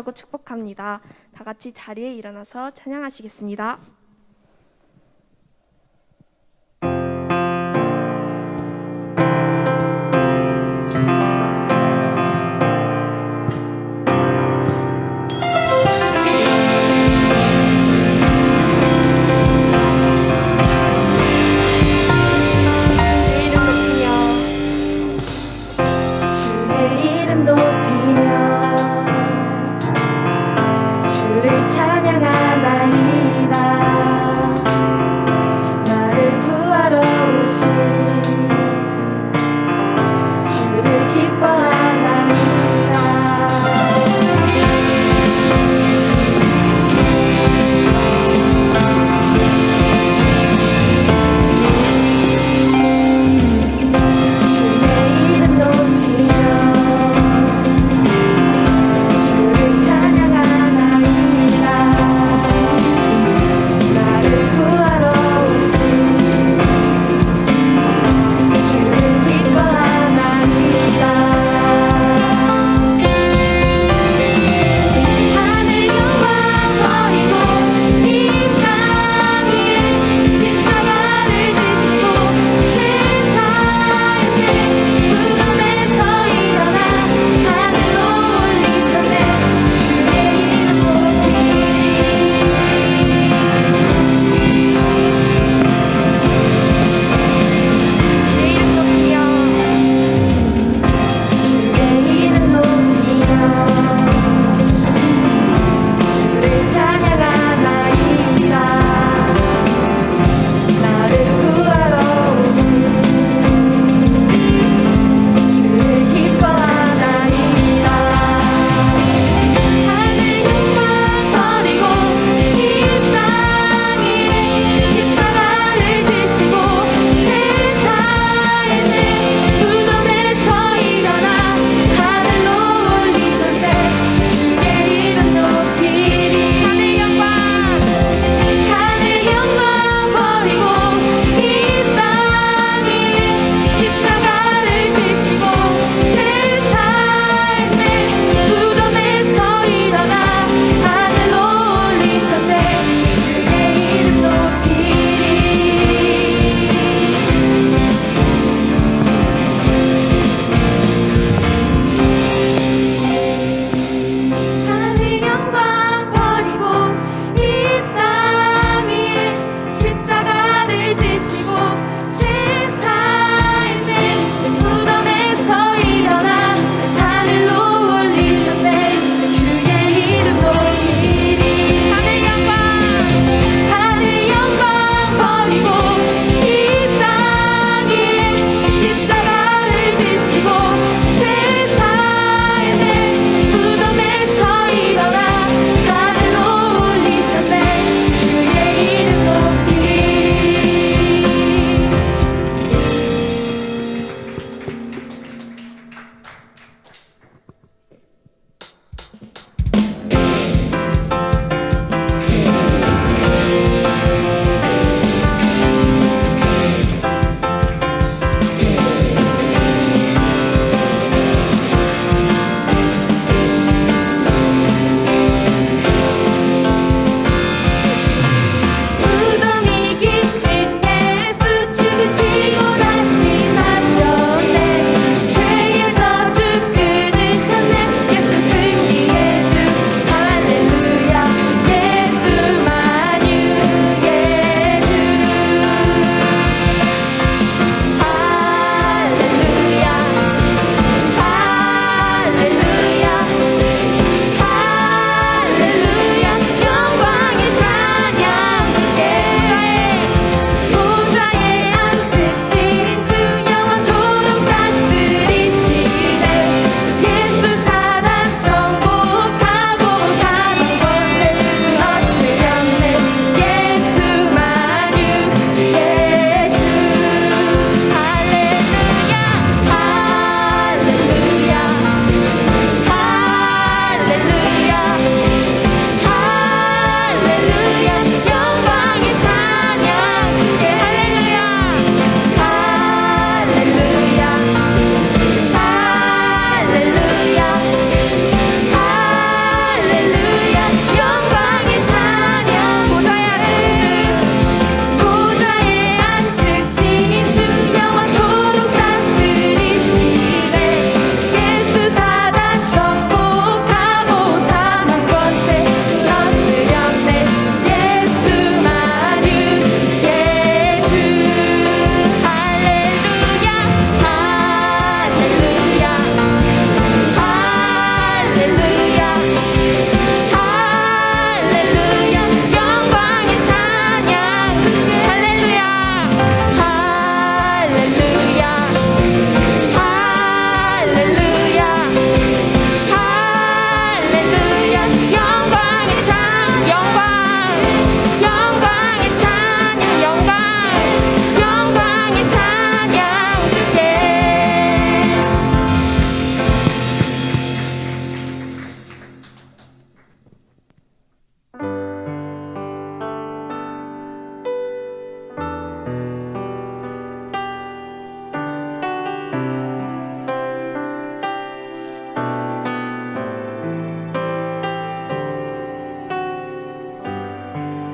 기도하고 축복합니다. 다 같이 자리에 일어나서 찬양하시겠습니다. 주를 찬양하나이다.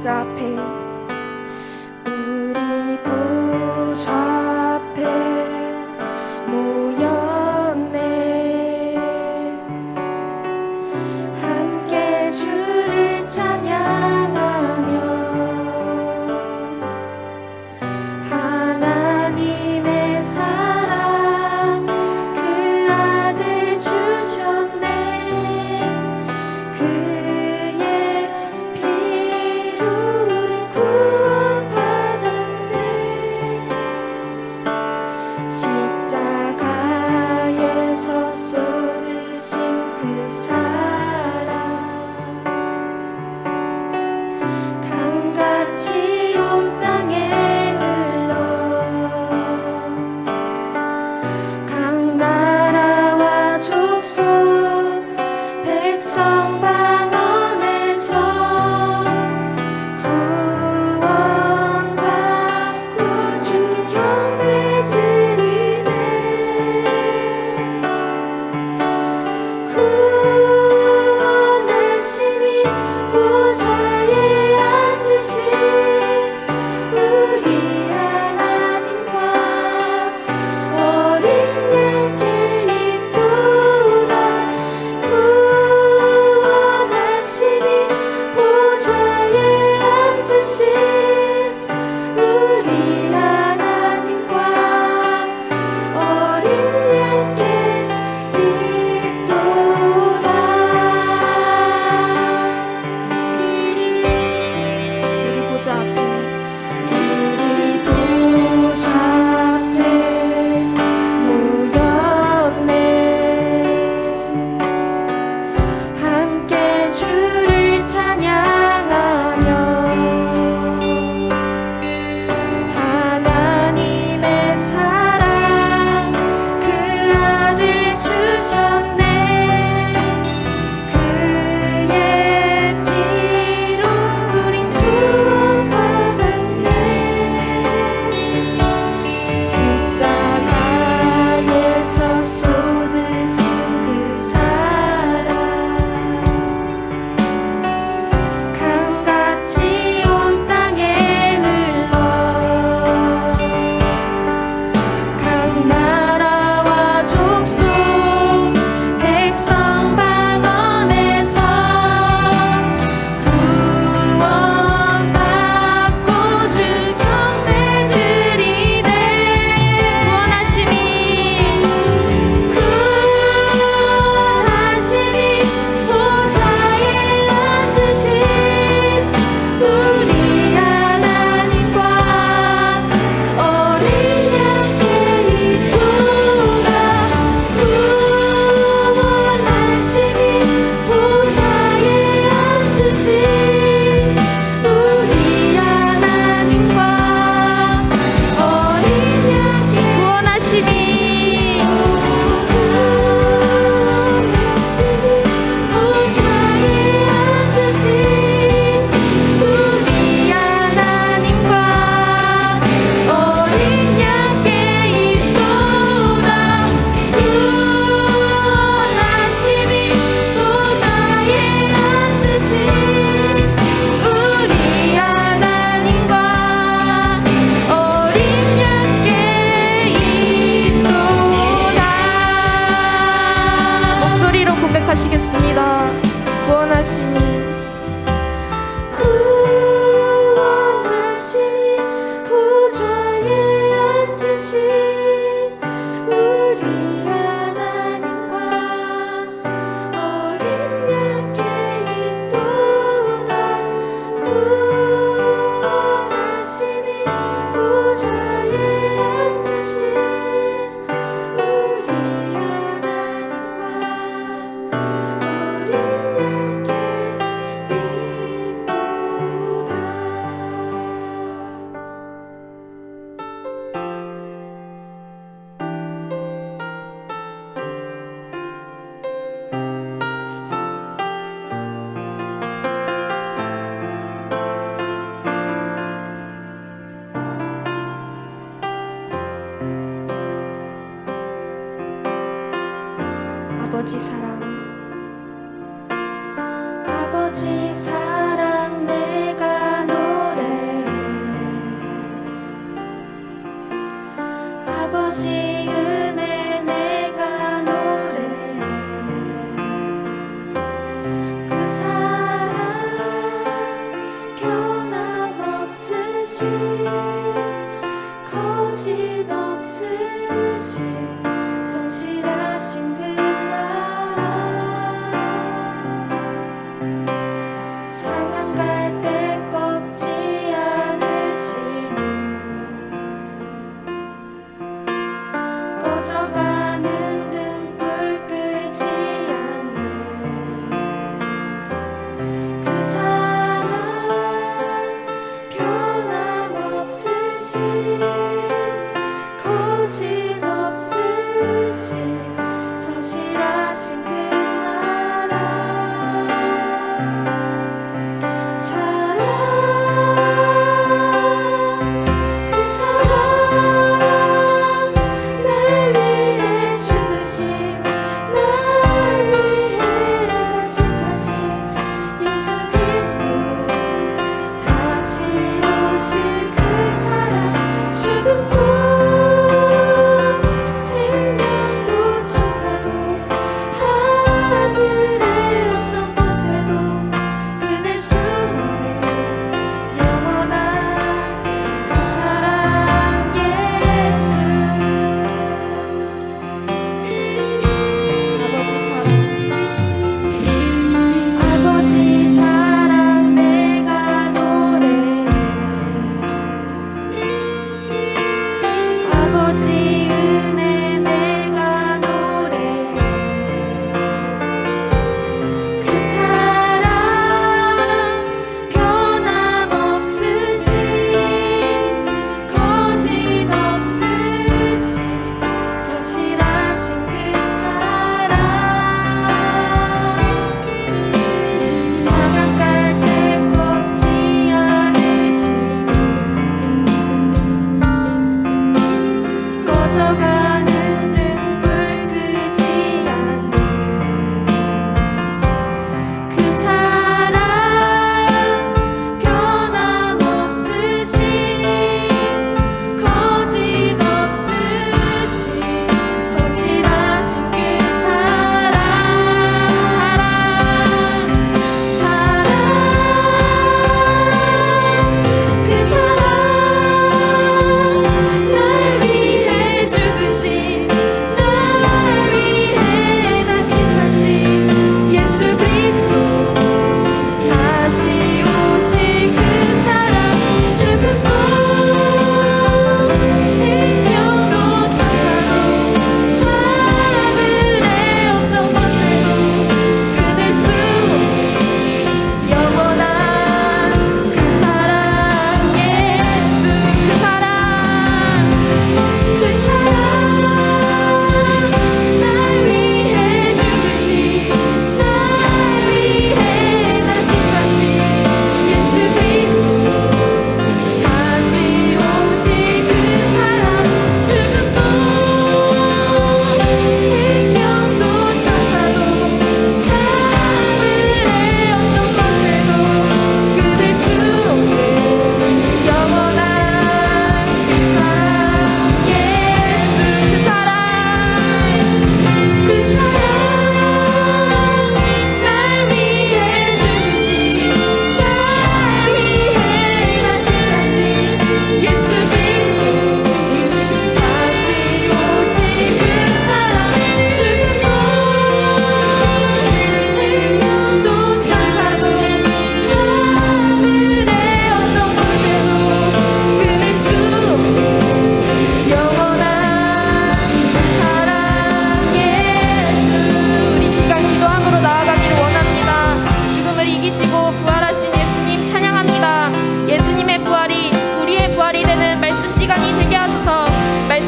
보좌 앞에 우리 보좌 앞에 모였네. 함께 주를 찬양하며 하나님의 사랑 그 아들 주셨네. 그의 피로 우리 구원받았네. 십자가에서 쏟으신 그 사랑 강같이 온 땅에 흘러 각 나라와 족속 백성 방언에서 구원받고 주 경배 드리네. 구원하심이 보좌에 앉으신 우리 하나님과 어린 양께 있도다. 구원하심이 보좌에 앉으신 우리 하나님과 어린 양께 있도다. 우리 보좌 앞에 우리 보좌 앞에 모였네. 함께 주를 찬양하며 하나님의 사랑 그 아들 주셨네. 그의 피로 우린 구원받았네. 십자가에서 쏟으신 그 사랑 강같이 온 땅에 흘러 각 나라와 족속 백성 방언에서 구원받고 주 경배 드리네. 구원하심이 보좌에 앉으신 우리 하나님과 어린 양께 있도다. 구원하심이 보좌에 앉으신 우리 하나님과 어린 양께 구원하심이 보좌에 앉으신 우리 하나님과 어린 양께 있도다. 구원하심이 보좌에 앉으신 우리 하나님과 어린 양께 있도다. 목소리로 고백하시겠습니다. 구원하심이 보좌에 앉으신 우리 하나님과 어린 양께 있도다. 구원하심이 보좌에 앉으신 우리 하나님과 어린 양께 아버지 사랑, 아버지 사랑 내가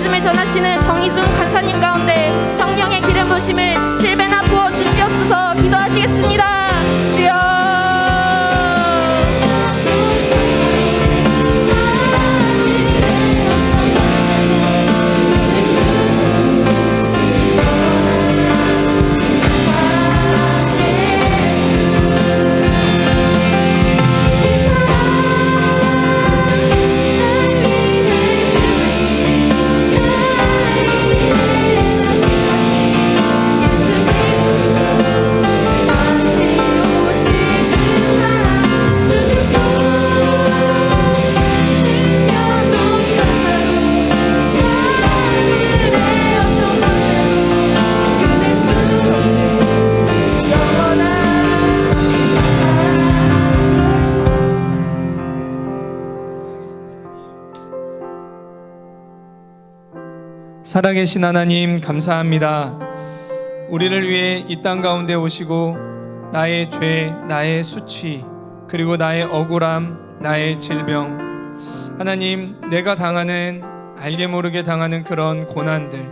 말씀을 전하시는 정희준 간사님 가운데 성령의 기름 부으심을 7배나 부어 주시옵소서. 기도하시겠습니다. 주여. 살아계신 하나님 감사합니다. 우리를 위해 이 땅 가운데 오시고 나의 죄, 나의 수치, 그리고 나의 억울함, 나의 질병, 하나님 내가 당하는 알게 모르게 당하는 그런 고난들,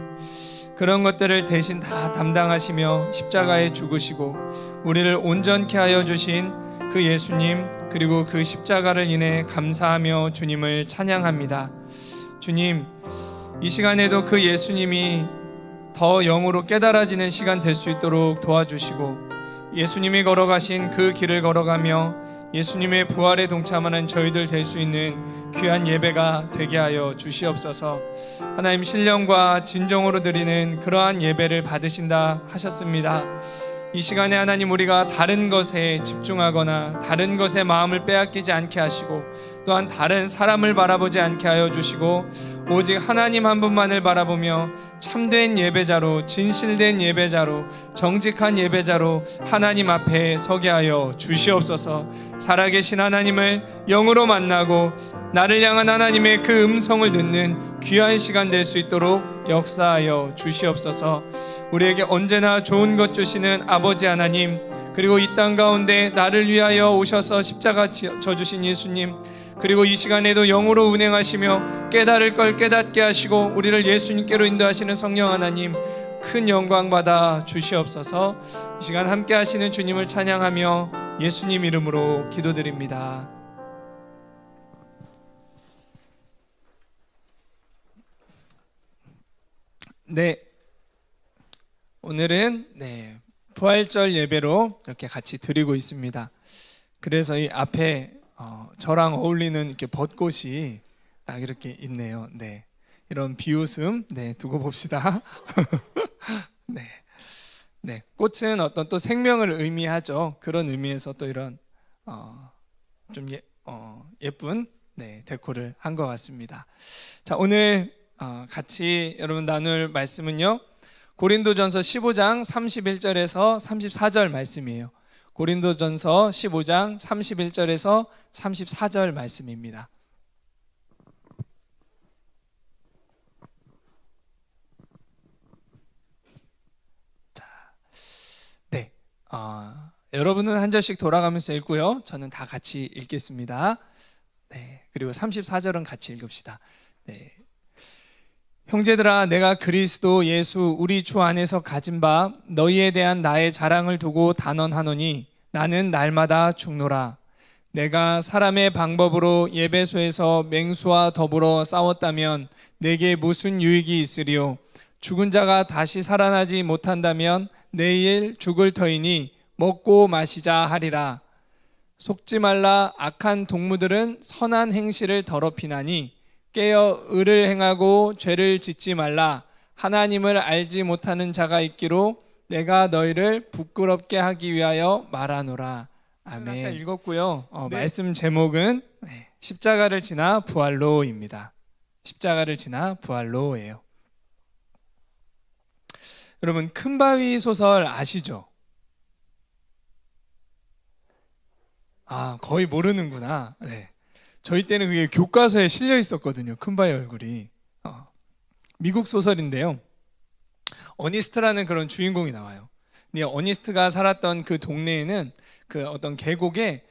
그런 것들을 대신 다 담당하시며 십자가에 죽으시고 우리를 온전케 하여 주신 그 예수님, 그리고 그 십자가를 인해 감사하며 주님을 찬양합니다. 주님, 이 시간에도 그 예수님이 더 영으로 깨달아지는 시간 될 수 있도록 도와주시고, 예수님이 걸어가신 그 길을 걸어가며 예수님의 부활에 동참하는 저희들 될 수 있는 귀한 예배가 되게 하여 주시옵소서. 하나님, 신령과 진정으로 드리는 그러한 예배를 받으신다 하셨습니다. 이 시간에 하나님, 우리가 다른 것에 집중하거나 다른 것에 마음을 빼앗기지 않게 하시고, 또한 다른 사람을 바라보지 않게 하여 주시고, 오직 하나님 한 분만을 바라보며 참된 예배자로, 진실된 예배자로, 정직한 예배자로 하나님 앞에 서게 하여 주시옵소서. 살아계신 하나님을 영으로 만나고 나를 향한 하나님의 그 음성을 듣는 귀한 시간 될 수 있도록 역사하여 주시옵소서. 우리에게 언제나 좋은 것 주시는 아버지 하나님, 그리고 이 땅 가운데 나를 위하여 오셔서 십자가 져주신 예수님, 그리고 이 시간에도 영으로 운행하시며 깨달을 걸 깨닫게 하시고 우리를 예수님께로 인도하시는 성령 하나님, 큰 영광 받아 주시옵소서. 이 시간 함께 하시는 주님을 찬양하며 예수님 이름으로 기도드립니다. 네, 오늘은 부활절 예배로 이렇게 같이 드리고 있습니다. 그래서 이 앞에 저랑 어울리는 이렇게 벚꽃이 딱 이렇게 있네요. 네, 이런 비웃음 두고 봅시다. 네, 꽃은 어떤 또 생명을 의미하죠. 그런 의미에서 또 이런 좀 예쁜 데코를 한 것 같습니다. 자, 오늘 같이 여러분 나눌 말씀은요, 고린도전서 15장 31절에서 34절 말씀이에요. 고린도전서 15장 31절에서 34절 말씀입니다. 자, 여러분은 한 절씩 돌아가면서 읽고요, 저는 다 같이 읽겠습니다. 그리고 34절은 같이 읽읍시다. 형제들아, 내가 그리스도 예수 우리 주 안에서 가진 바 너희에 대한 나의 자랑을 두고 단언하노니 나는 날마다 죽노라. 내가 사람의 방법으로 예배소에서 맹수와 더불어 싸웠다면 내게 무슨 유익이 있으리요? 죽은 자가 다시 살아나지 못한다면 내일 죽을 터이니 먹고 마시자 하리라. 속지 말라. 악한 동무들은 선한 행실을 더럽히나니 깨어 의를 행하고 죄를 짓지 말라. 하나님을 알지 못하는 자가 있기로 내가 너희를 부끄럽게 하기 위하여 말하노라. 아멘. 아까 읽었고요. 말씀 제목은 십자가를 지나 부활로입니다. 십자가를 지나 부활로예요. 여러분, 큰바위 소설 아시죠? 거의 모르는구나. 저희 때는 그게 교과서에 실려 있었거든요. 큰바위 얼굴이. 미국 소설인데요, 어니스트라는 그런 주인공이 나와요. 근데 어니스트가 살았던 그 동네에는 그 어떤 계곡에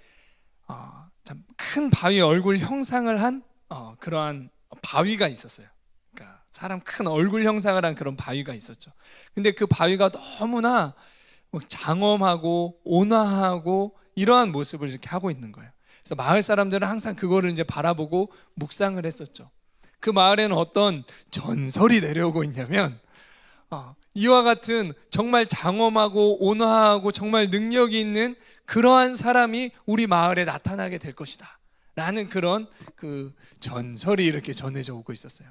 참 큰 바위 얼굴 형상을 한 그러한 바위가 있었어요. 그러니까 사람 큰 얼굴 형상을 한 그런 바위가 있었죠. 근데 그 바위가 너무나 장엄하고 온화하고 이러한 모습을 이렇게 하고 있는 거예요. 그래서 마을 사람들은 항상 그거를 이제 바라보고 묵상을 했었죠. 그 마을에는 어떤 전설이 내려오고 있냐면 이와 같은 정말 장엄하고 온화하고 정말 능력이 있는 그러한 사람이 우리 마을에 나타나게 될 것이다 라는 그런 그 전설이 이렇게 전해져 오고 있었어요.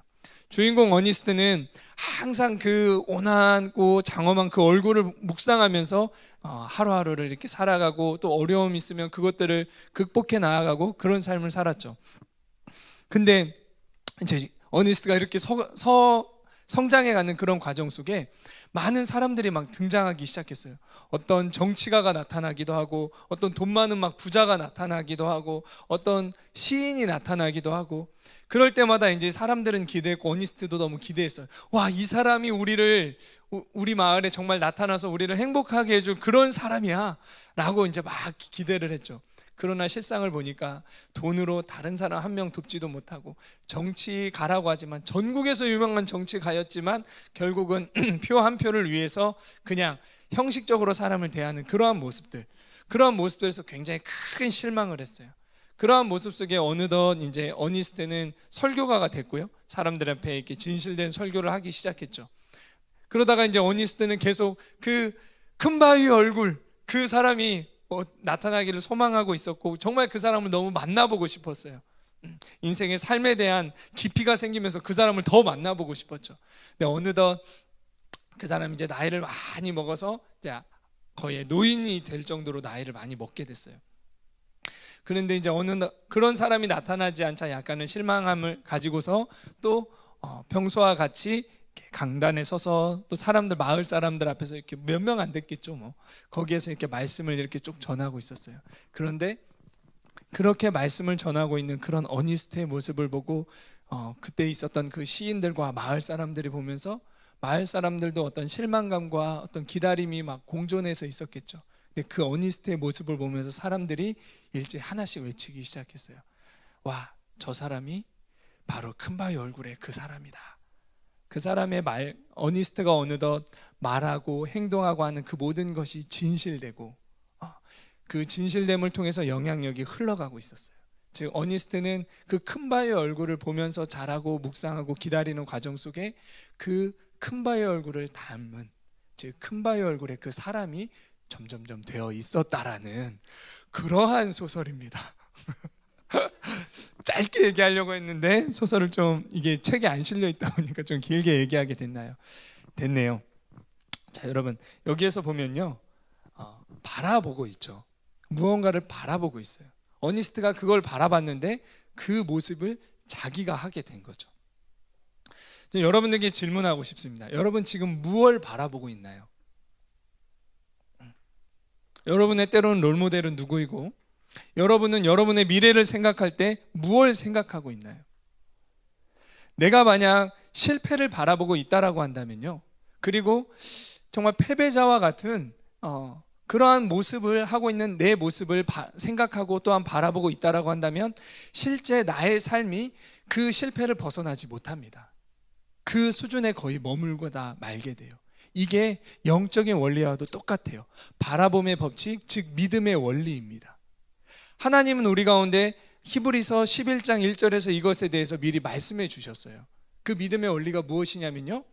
주인공 어니스트는 항상 그 온화하고 장엄한 그 얼굴을 묵상하면서 하루하루를 이렇게 살아가고 또 어려움이 있으면 그것들을 극복해 나아가고 그런 삶을 살았죠. 근데 이제 어니스트가 이렇게 성장해가는 그런 과정 속에 많은 사람들이 막 등장하기 시작했어요. 어떤 정치가가 나타나기도 하고 어떤 돈 많은 막 부자가 나타나기도 하고 어떤 시인이 나타나기도 하고 그럴 때마다 이제 사람들은 기대했고 어니스트도 너무 기대했어요. 와, 이 사람이 우리 마을에 정말 나타나서 우리를 행복하게 해줄 그런 사람이야 라고 이제 막 기대를 했죠. 그러나 실상을 보니까 돈으로 다른 사람 한 명 돕지도 못하고 정치가라고 하지만 전국에서 유명한 정치가였지만 결국은 표 한 표를 위해서 그냥 형식적으로 사람을 대하는 그러한 모습들에서 굉장히 큰 실망을 했어요. 그러한 모습 속에 어느덧 이제 어니스트는 설교가가 됐고요. 사람들 앞에 이렇게 진실된 설교를 하기 시작했죠. 그러다가 이제 어니스트는 계속 그 큰 바위 얼굴 그 사람이 나타나기를 소망하고 있었고 정말 그 사람을 너무 만나보고 싶었어요. 인생의 삶에 대한 깊이가 생기면서 그 사람을 더 만나보고 싶었죠. 근데 어느덧 그 사람이 이제 나이를 많이 먹어서 이제 거의 노인이 될 정도로 나이를 많이 먹게 됐어요. 그런데 이제 그런 사람이 나타나지 않자 약간의 실망함을 가지고서 또 평소와 같이 강단에 서서 또 마을 사람들 앞에서 이렇게 몇 명 안 됐겠죠. 뭐 거기에서 이렇게 말씀을 이렇게 쭉 전하고 있었어요. 그런데 그렇게 말씀을 전하고 있는 그런 어니스트의 모습을 보고 그때 있었던 그 시인들과 마을 사람들이 보면서 마을 사람들도 어떤 실망감과 어떤 기다림이 막 공존해서 있었겠죠. 근데 그 어니스트의 모습을 보면서 사람들이 일제히 하나씩 외치기 시작했어요. 와, 저 사람이 바로 큰바위 얼굴의 그 사람이다. 그 사람의 어니스트가 어느덧 말하고 행동하고 하는 그 모든 것이 진실되고 그 진실됨을 통해서 영향력이 흘러가고 있었어요. 즉 어니스트는 그 큰바위의 얼굴을 보면서 자라고 묵상하고 기다리는 과정 속에 그 큰바위의 얼굴을 닮은 즉 큰바위의 얼굴의 그 사람이 점점점 되어 있었다라는 그러한 소설입니다. 짧게 얘기하려고 했는데 소설을 좀 이게 책에 안 실려 있다 보니까 좀 길게 얘기하게 됐네요. 자, 여러분 여기에서 보면요 바라보고 있죠. 무언가를 바라보고 있어요. 어니스트가 그걸 바라봤는데 그 모습을 자기가 하게 된 거죠. 여러분들에게 질문하고 싶습니다. 여러분 지금 무엇을 바라보고 있나요? 여러분의 때로는 롤모델은 누구이고 여러분은 여러분의 미래를 생각할 때 무엇을 생각하고 있나요? 내가 만약 실패를 바라보고 있다라고 한다면요, 그리고 정말 패배자와 같은 그러한 모습을 하고 있는 내 모습을 생각하고 또한 바라보고 있다라고 한다면 실제 나의 삶이 그 실패를 벗어나지 못합니다. 그 수준에 거의 머물고다 말게 돼요. 이게 영적인 원리와도 똑같아요. 바라봄의 법칙, 즉 믿음의 원리입니다. 하나님은 우리 가운데 히브리서 11장 1절에서 이것에 대해서 미리 말씀해 주셨어요. 그 믿음의 원리가 무엇이냐면요,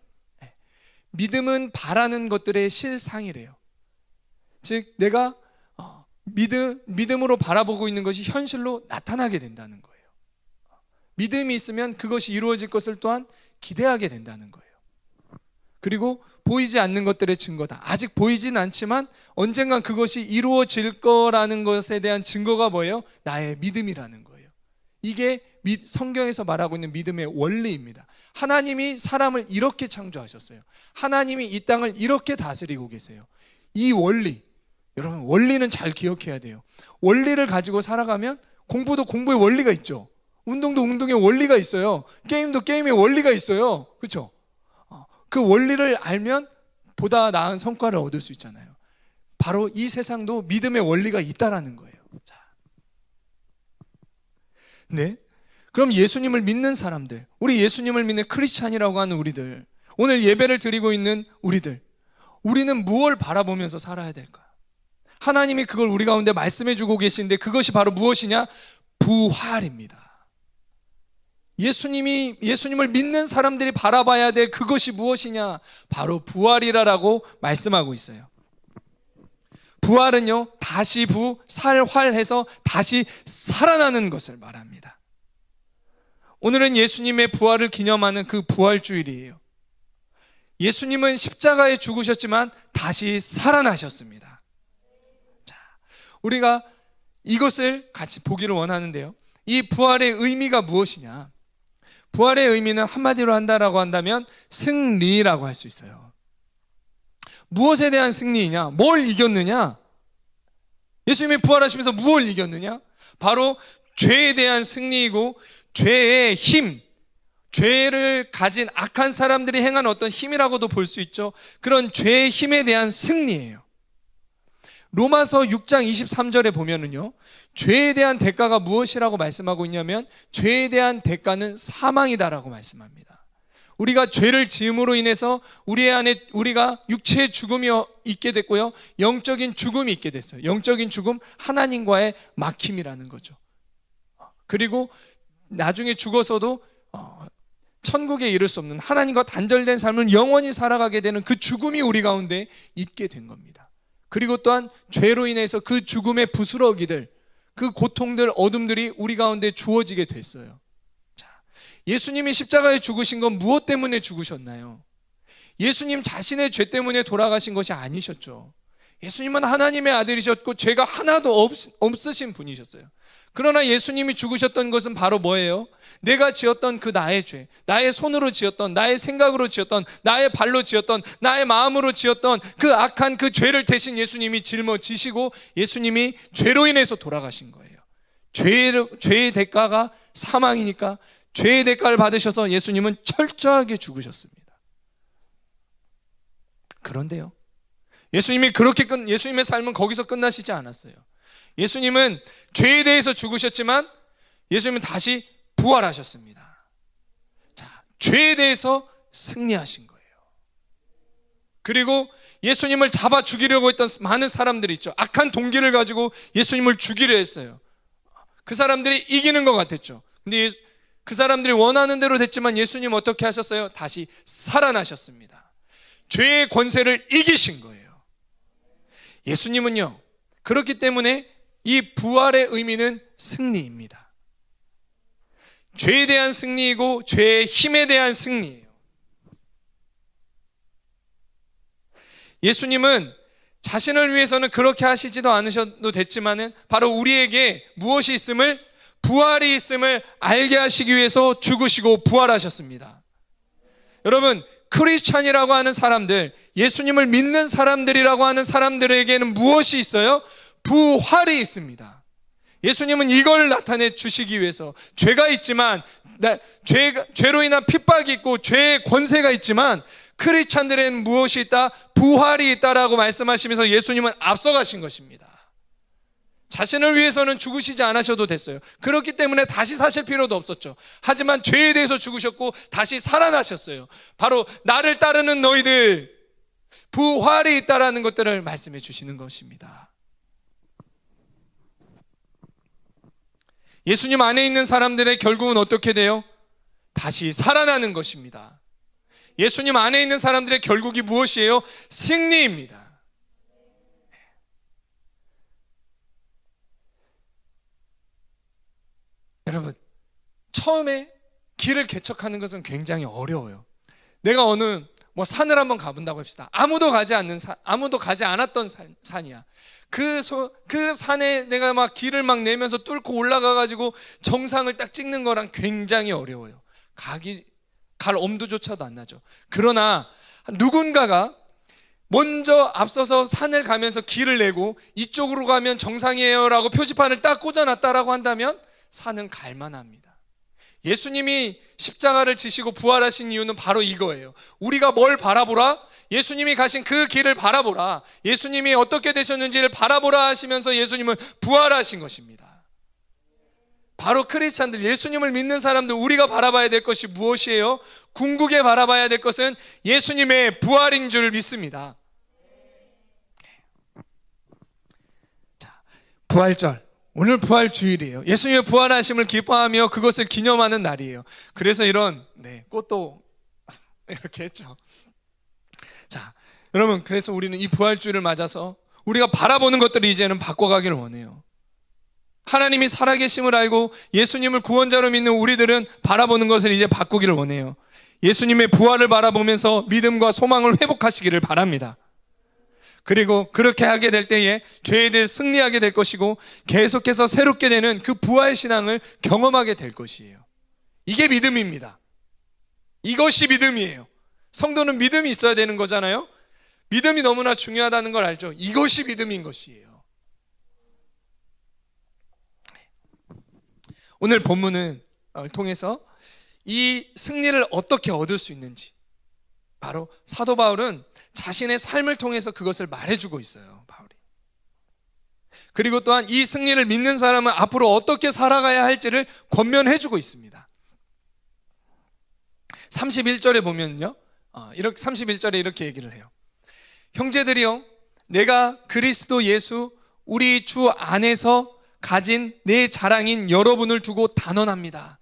믿음은 바라는 것들의 실상이래요. 즉 내가 믿음으로 바라보고 있는 것이 현실로 나타나게 된다는 거예요. 믿음이 있으면 그것이 이루어질 것을 또한 기대하게 된다는 거예요. 그리고 보이지 않는 것들의 증거다. 아직 보이진 않지만 언젠간 그것이 이루어질 거라는 것에 대한 증거가 뭐예요? 나의 믿음이라는 거예요. 이게 성경에서 말하고 있는 믿음의 원리입니다. 하나님이 사람을 이렇게 창조하셨어요. 하나님이 이 땅을 이렇게 다스리고 계세요. 이 원리, 여러분 원리는 잘 기억해야 돼요. 원리를 가지고 살아가면 공부도 공부의 원리가 있죠. 운동도 운동의 원리가 있어요. 게임도 게임의 원리가 있어요. 그렇죠? 그 원리를 알면 보다 나은 성과를 얻을 수 있잖아요. 바로 이 세상도 믿음의 원리가 있다라는 거예요. 자, 네. 그럼 예수님을 믿는 사람들, 우리 예수님을 믿는 크리스찬이라고 하는 우리들, 오늘 예배를 드리고 있는 우리들, 우리는 무엇을 바라보면서 살아야 될까요? 하나님이 그걸 우리 가운데 말씀해 주고 계시는데 그것이 바로 무엇이냐? 부활입니다. 예수님을 믿는 사람들이 바라봐야 될 그것이 무엇이냐? 바로 부활이라고 말씀하고 있어요. 부활은요, 다시 살활해서 다시 살아나는 것을 말합니다. 오늘은 예수님의 부활을 기념하는 그 부활주일이에요. 예수님은 십자가에 죽으셨지만 다시 살아나셨습니다. 자, 우리가 이것을 같이 보기를 원하는데요, 이 부활의 의미가 무엇이냐? 부활의 의미는 한마디로 한다라고 한다면 승리라고 할 수 있어요. 무엇에 대한 승리이냐? 뭘 이겼느냐? 예수님이 부활하시면서 무엇을 이겼느냐? 바로 죄에 대한 승리이고, 죄의 힘, 죄를 가진 악한 사람들이 행한 어떤 힘이라고도 볼 수 있죠. 그런 죄의 힘에 대한 승리예요. 로마서 6장 23절에 보면은요, 죄에 대한 대가가 무엇이라고 말씀하고 있냐면 죄에 대한 대가는 사망이다라고 말씀합니다. 우리가 죄를 지음으로 인해서 우리 안에 우리가 육체의 죽음이 있게 됐고요, 영적인 죽음이 있게 됐어요. 영적인 죽음, 하나님과의 막힘이라는 거죠. 그리고 나중에 죽어서도 천국에 이를 수 없는, 하나님과 단절된 삶을 영원히 살아가게 되는 그 죽음이 우리 가운데 있게 된 겁니다. 그리고 또한 죄로 인해서 그 죽음의 부스러기들, 그 고통들, 어둠들이 우리 가운데 주어지게 됐어요. 자, 예수님이 십자가에 죽으신 건 무엇 때문에 죽으셨나요? 예수님 자신의 죄 때문에 돌아가신 것이 아니셨죠. 예수님은 하나님의 아들이셨고 죄가 하나도 없으신 분이셨어요. 그러나 예수님이 죽으셨던 것은 바로 뭐예요? 내가 지었던 그 나의 죄, 나의 손으로 지었던, 나의 생각으로 지었던, 나의 발로 지었던, 나의 마음으로 지었던 그 악한 그 죄를 대신 예수님이 짊어지시고 예수님이 죄로 인해서 돌아가신 거예요. 죄의 대가가 사망이니까 죄의 대가를 받으셔서 예수님은 철저하게 죽으셨습니다. 그런데요, 예수님의 삶은 거기서 끝나시지 않았어요. 예수님은 죄에 대해서 죽으셨지만 예수님은 다시 부활하셨습니다. 자, 죄에 대해서 승리하신 거예요. 그리고 예수님을 잡아 죽이려고 했던 많은 사람들이 있죠. 악한 동기를 가지고 예수님을 죽이려 했어요. 그 사람들이 이기는 것 같았죠. 근데 그 사람들이 원하는 대로 됐지만 예수님 어떻게 하셨어요? 다시 살아나셨습니다. 죄의 권세를 이기신 거예요. 예수님은요, 그렇기 때문에 이 부활의 의미는 승리입니다. 죄에 대한 승리이고 죄의 힘에 대한 승리예요. 예수님은 자신을 위해서는 그렇게 하시지도 않으셔도 됐지만은 바로 우리에게 무엇이 있음을, 부활이 있음을 알게 하시기 위해서 죽으시고 부활하셨습니다. 여러분, 크리스찬이라고 하는 사람들, 예수님을 믿는 사람들이라고 하는 사람들에게는 무엇이 있어요? 부활이 있습니다. 예수님은 이걸 나타내 주시기 위해서, 죄가 있지만, 죄로 인한 핍박이 있고 죄의 권세가 있지만 크리스찬들에는 무엇이 있다? 부활이 있다라고 말씀하시면서 예수님은 앞서가신 것입니다. 자신을 위해서는 죽으시지 않으셔도 됐어요. 그렇기 때문에 다시 사실 필요도 없었죠. 하지만 죄에 대해서 죽으셨고 다시 살아나셨어요. 바로 나를 따르는 너희들, 부활이 있다라는 것들을 말씀해 주시는 것입니다. 예수님 안에 있는 사람들의 결국은 어떻게 돼요? 다시 살아나는 것입니다. 예수님 안에 있는 사람들의 결국이 무엇이에요? 승리입니다. 여러분, 처음에 길을 개척하는 것은 굉장히 어려워요. 내가 어느 산을 한번 가본다고 합시다. 아무도 가지 않았던 산이야. 그 산에 내가 막 길을 막 내면서 뚫고 올라가가지고 정상을 딱 찍는 거랑 굉장히 어려워요. 갈 엄두조차도 안 나죠. 그러나 누군가가 먼저 앞서서 산을 가면서 길을 내고 이쪽으로 가면 정상이에요 라고 표지판을 딱 꽂아놨다라고 한다면 산은 갈만합니다. 예수님이 십자가를 지시고 부활하신 이유는 바로 이거예요. 우리가 뭘 바라보라? 예수님이 가신 그 길을 바라보라. 예수님이 어떻게 되셨는지를 바라보라 하시면서 예수님은 부활하신 것입니다. 바로 크리스찬들, 예수님을 믿는 사람들, 우리가 바라봐야 될 것이 무엇이에요? 궁극에 바라봐야 될 것은 예수님의 부활인 줄 믿습니다. 자, 부활절, 오늘 부활주일이에요. 예수님의 부활하심을 기뻐하며 그것을 기념하는 날이에요. 그래서 이런 꽃도 이렇게 했죠. 자, 여러분, 그래서 우리는 이 부활주일을 맞아서 우리가 바라보는 것들을 이제는 바꿔가기를 원해요. 하나님이 살아계심을 알고 예수님을 구원자로 믿는 우리들은 바라보는 것을 이제 바꾸기를 원해요. 예수님의 부활을 바라보면서 믿음과 소망을 회복하시기를 바랍니다. 그리고 그렇게 하게 될 때에 죄에 대해 승리하게 될 것이고 계속해서 새롭게 되는 그 부활 신앙을 경험하게 될 것이에요. 이게 믿음입니다. 이것이 믿음이에요. 성도는 믿음이 있어야 되는 거잖아요. 믿음이 너무나 중요하다는 걸 알죠. 이것이 믿음인 것이에요. 오늘 본문을 통해서 이 승리를 어떻게 얻을 수 있는지, 바로 사도 바울은 자신의 삶을 통해서 그것을 말해주고 있어요. 바울이. 그리고 또한 이 승리를 믿는 사람은 앞으로 어떻게 살아가야 할지를 권면해주고 있습니다. 31절에 보면요, 31절에 이렇게 얘기를 해요. 형제들이여, 내가 그리스도 예수 우리 주 안에서 가진 내 자랑인 여러분을 두고 단언합니다.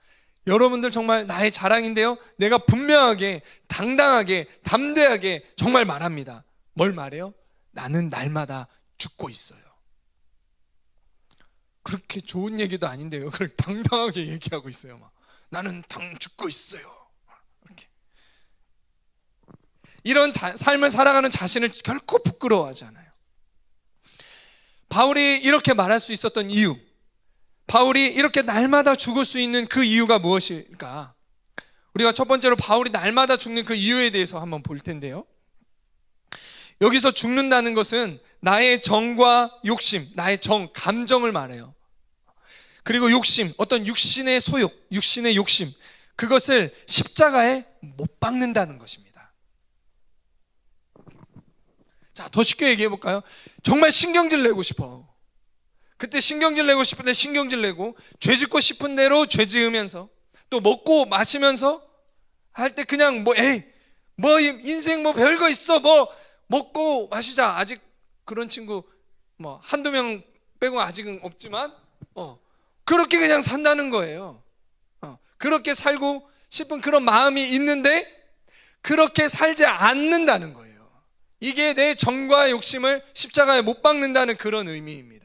여러분들 정말 나의 자랑인데요, 내가 분명하게, 당당하게, 담대하게 정말 말합니다. 뭘 말해요? 나는 날마다 죽고 있어요. 그렇게 좋은 얘기도 아닌데요, 그걸 당당하게 얘기하고 있어요. 막 나는 죽고 있어요. 이렇게. 이런 삶을 살아가는 자신을 결코 부끄러워하지 않아요. 바울이 이렇게 말할 수 있었던 이유, 바울이 이렇게 날마다 죽을 수 있는 그 이유가 무엇일까? 우리가 첫 번째로 바울이 날마다 죽는 그 이유에 대해서 한번 볼 텐데요, 여기서 죽는다는 것은 나의 정과 욕심, 나의 정, 감정을 말해요. 그리고 욕심, 어떤 육신의 소욕, 육신의 욕심, 그것을 십자가에 못 박는다는 것입니다. 자, 더 쉽게 얘기해 볼까요? 정말 신경질 내고 싶어. 그때 신경질 내고 싶을 때 신경질 내고, 죄 짓고 싶은 대로 죄 지으면서, 또 먹고 마시면서 할 때 그냥 인생 별거 있어, 먹고 마시자. 아직 그런 친구 한두 명 빼고 아직은 없지만 그렇게 그냥 산다는 거예요. 그렇게 살고 싶은 그런 마음이 있는데 그렇게 살지 않는다는 거예요. 이게 내 정과 욕심을 십자가에 못 박는다는 그런 의미입니다.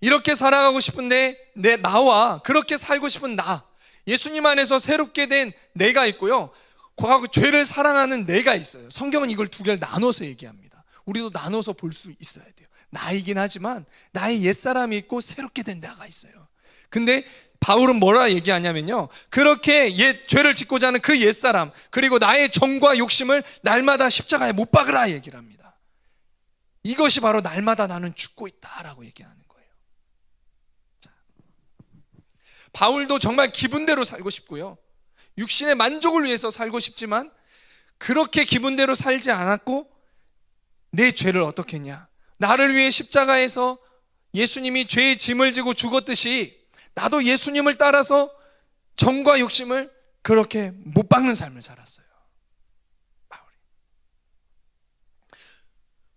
이렇게 살아가고 싶은데 나와 그렇게 살고 싶은 나, 예수님 안에서 새롭게 된 내가 있고요, 과거 죄를 사랑하는 내가 있어요. 성경은 이걸 두 개를 나눠서 얘기합니다. 우리도 나눠서 볼 수 있어야 돼요. 나이긴 하지만 나의 옛사람이 있고 새롭게 된 나가 있어요. 근데 바울은 뭐라 얘기하냐면요, 그렇게 죄를 짓고자 하는 그 옛사람, 그리고 나의 정과 욕심을 날마다 십자가에 못 박으라 얘기를 합니다. 이것이 바로 날마다 나는 죽고 있다라고 얘기하는 거예요. 바울도 정말 기분대로 살고 싶고요, 육신의 만족을 위해서 살고 싶지만 그렇게 기분대로 살지 않았고, 내 죄를 어떻게 했냐, 나를 위해 십자가에서 예수님이 죄의 짐을 지고 죽었듯이 나도 예수님을 따라서 정과 욕심을 그렇게 못 박는 삶을 살았어요. 바울이.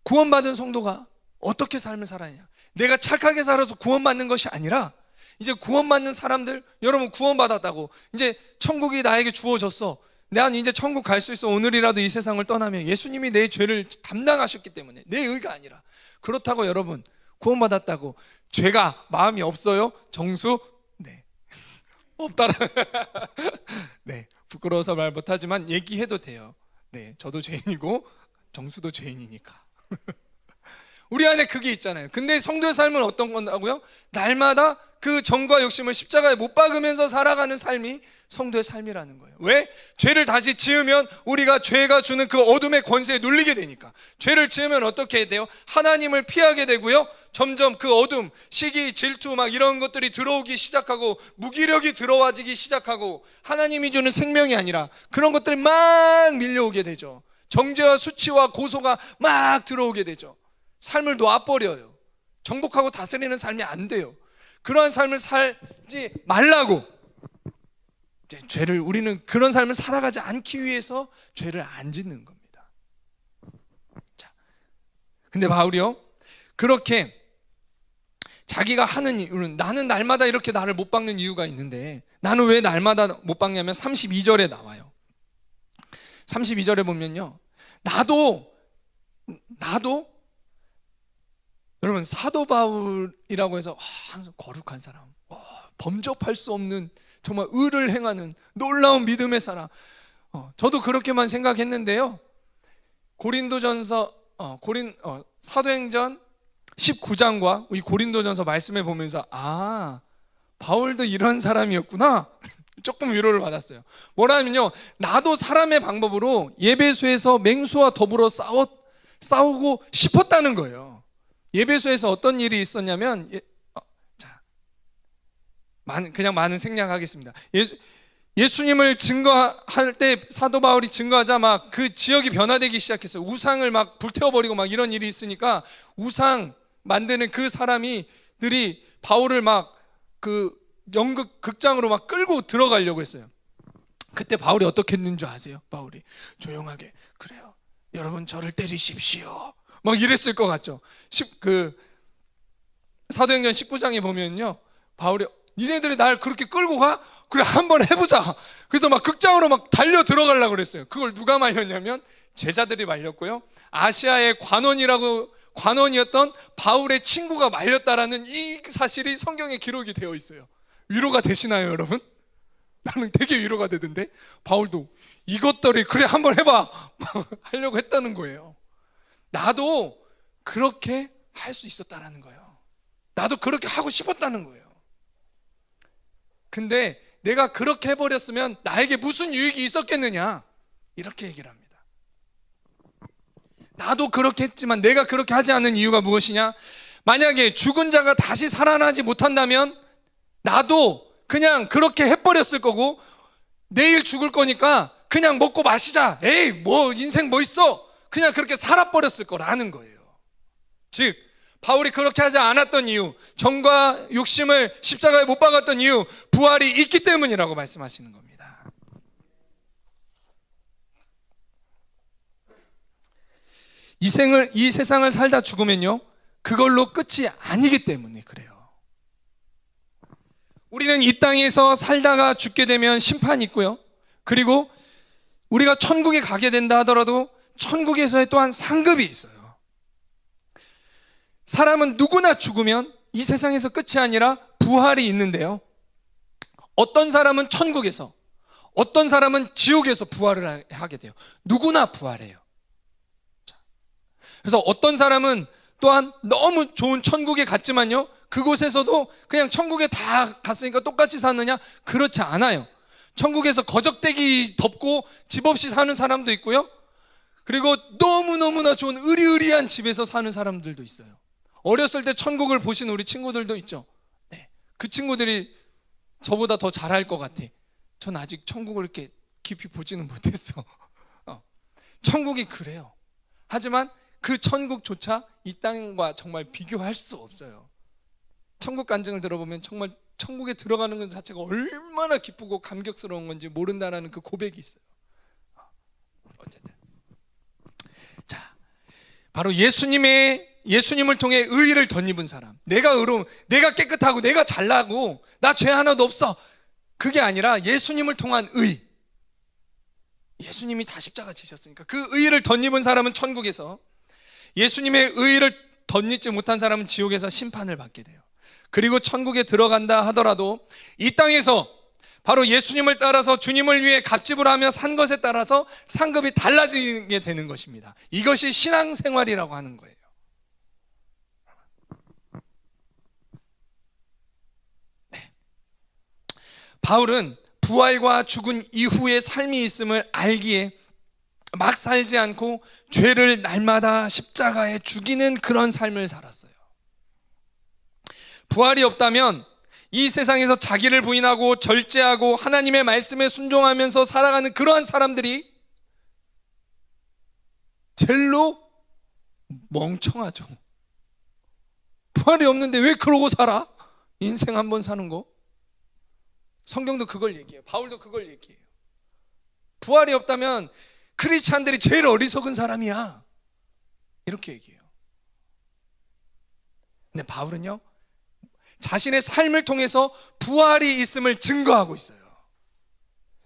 구원받은 성도가 어떻게 삶을 살아야, 내가 착하게 살아서 구원받는 것이 아니라, 이제 구원받는 사람들, 여러분 구원받았다고 이제 천국이 나에게 주어졌어, 난 이제 천국 갈 수 있어, 오늘이라도 이 세상을 떠나면 예수님이 내 죄를 담당하셨기 때문에, 내 의가 아니라. 그렇다고 여러분 구원받았다고 죄가 마음이 없어요? 정수? 네. 없다라. 네, 부끄러워서 말 못하지만 얘기해도 돼요. 네, 저도 죄인이고 정수도 죄인이니까. 우리 안에 그게 있잖아요. 근데 성도의 삶은 어떤 건다고요? 날마다 그 정과 욕심을 십자가에 못 박으면서 살아가는 삶이 성도의 삶이라는 거예요. 왜? 죄를 다시 지으면 우리가 죄가 주는 그 어둠의 권세에 눌리게 되니까. 죄를 지으면 어떻게 해야 돼요? 하나님을 피하게 되고요, 점점 그 어둠, 시기, 질투 이런 것들이 들어오기 시작하고, 무기력이 들어와지기 시작하고, 하나님이 주는 생명이 아니라 그런 것들이 막 밀려오게 되죠. 정죄와 수치와 고소가 막 들어오게 되죠. 삶을 놔버려요. 정복하고 다스리는 삶이 안 돼요. 그러한 삶을 살지 말라고 이제 우리는 그런 삶을 살아가지 않기 위해서 죄를 안 짓는 겁니다. 자, 근데 바울이요, 그렇게 자기가 하는 이유는, 나는 날마다 이렇게 나를 못 박는 이유가 있는데, 나는 왜 날마다 못 박냐면 32절에 나와요. 32절에 보면요, 나도 여러분, 사도 바울이라고 해서 항상 거룩한 사람, 범접할 수 없는 정말 의를 행하는 놀라운 믿음의 사람, 저도 그렇게만 생각했는데요, 사도행전 19장과 이 고린도전서 말씀해 보면서 바울도 이런 사람이었구나 조금 위로를 받았어요. 뭐라면요, 나도 사람의 방법으로 예배소에서 맹수와 더불어 싸우고 싶었다는 거예요. 예배소에서 어떤 일이 있었냐면, 그냥 많은 생략하겠습니다. 예수님을 증거할 때 사도 바울이 증거하자 막 그 지역이 변화되기 시작했어요. 우상을 막 불태워버리고 막 이런 일이 있으니까 우상 만드는 그 사람들이 바울을 막 그 연극 극장으로 막 끌고 들어가려고 했어요. 그때 바울이 어떻게 했는 줄 아세요? 바울이 조용하게, 그래요, 여러분 저를 때리십시오 막 이랬을 것 같죠. 사도행전 19장에 보면요, 바울이 니네들이 날 그렇게 끌고 가? 그래, 한번 해보자. 그래서 막 극장으로 막 달려 들어가려고 그랬어요. 그걸 누가 말렸냐면 제자들이 말렸고요, 아시아의 관원이었던 바울의 친구가 말렸다라는 이 사실이 성경에 기록이 되어 있어요. 위로가 되시나요, 여러분? 나는 되게 위로가 되던데, 바울도 이것들이 그래 한번 해봐 하려고 했다는 거예요. 나도 그렇게 할 수 있었다라는 거예요. 나도 그렇게 하고 싶었다는 거예요. 근데 내가 그렇게 해버렸으면 나에게 무슨 유익이 있었겠느냐, 이렇게 얘기를 합니다. 나도 그렇게 했지만 내가 그렇게 하지 않는 이유가 무엇이냐, 만약에 죽은 자가 다시 살아나지 못한다면 나도 그냥 그렇게 해버렸을 거고, 내일 죽을 거니까 그냥 먹고 마시자, 에이 뭐 인생 뭐 있어, 그냥 그렇게 살아버렸을 거라는 거예요. 즉 바울이 그렇게 하지 않았던 이유, 정과 욕심을 십자가에 못 박았던 이유, 부활이 있기 때문이라고 말씀하시는 겁니다. 이 세상을 살다 죽으면요, 그걸로 끝이 아니기 때문에 그래요. 우리는 이 땅에서 살다가 죽게 되면 심판이 있고요, 그리고 우리가 천국에 가게 된다 하더라도 천국에서의 또한 상급이 있어요. 사람은 누구나 죽으면 이 세상에서 끝이 아니라 부활이 있는데요, 어떤 사람은 천국에서, 어떤 사람은 지옥에서 부활을 하게 돼요. 누구나 부활해요. 그래서 어떤 사람은 또한 너무 좋은 천국에 갔지만요, 그곳에서도 그냥 천국에 다 갔으니까 똑같이 사느냐? 그렇지 않아요. 천국에서 거적대기 덮고 집 없이 사는 사람도 있고요, 그리고 너무너무나 좋은 으리으리한 집에서 사는 사람들도 있어요. 어렸을 때 천국을 보신 우리 친구들도 있죠. 네, 그 친구들이 저보다 더 잘할 것 같아. 전 아직 천국을 이렇게 깊이 보지는 못했어. 천국이 그래요. 하지만 그 천국조차 이 땅과 정말 비교할 수 없어요. 천국 간증을 들어보면 정말 천국에 들어가는 것 자체가 얼마나 기쁘고 감격스러운 건지 모른다라는 그 고백이 있어요. 어쨌든 자, 바로 예수님을 통해 의의를 덧입은 사람, 내가 의로운, 내가 깨끗하고 내가 잘나고 나 죄 하나도 없어, 그게 아니라 예수님을 통한 의, 예수님이 다 십자가 지셨으니까 그 의의를 덧입은 사람은 천국에서, 예수님의 의의를 덧입지 못한 사람은 지옥에서 심판을 받게 돼요. 그리고 천국에 들어간다 하더라도 이 땅에서 바로 예수님을 따라서 주님을 위해 값지불 하며 산 것에 따라서 상급이 달라지게 되는 것입니다. 이것이 신앙생활이라고 하는 거예요. 네. 바울은 부활과 죽은 이후의 삶이 있음을 알기에 막 살지 않고 죄를 날마다 십자가에 죽이는 그런 삶을 살았어요. 부활이 없다면 이 세상에서 자기를 부인하고 절제하고 하나님의 말씀에 순종하면서 살아가는 그러한 사람들이 젤로 멍청하죠. 부활이 없는데 왜 그러고 살아? 인생 한 번 사는 거. 성경도 그걸 얘기해요. 바울도 그걸 얘기해요. 부활이 없다면 크리스찬들이 제일 어리석은 사람이야, 이렇게 얘기해요. 근데 바울은요, 자신의 삶을 통해서 부활이 있음을 증거하고 있어요.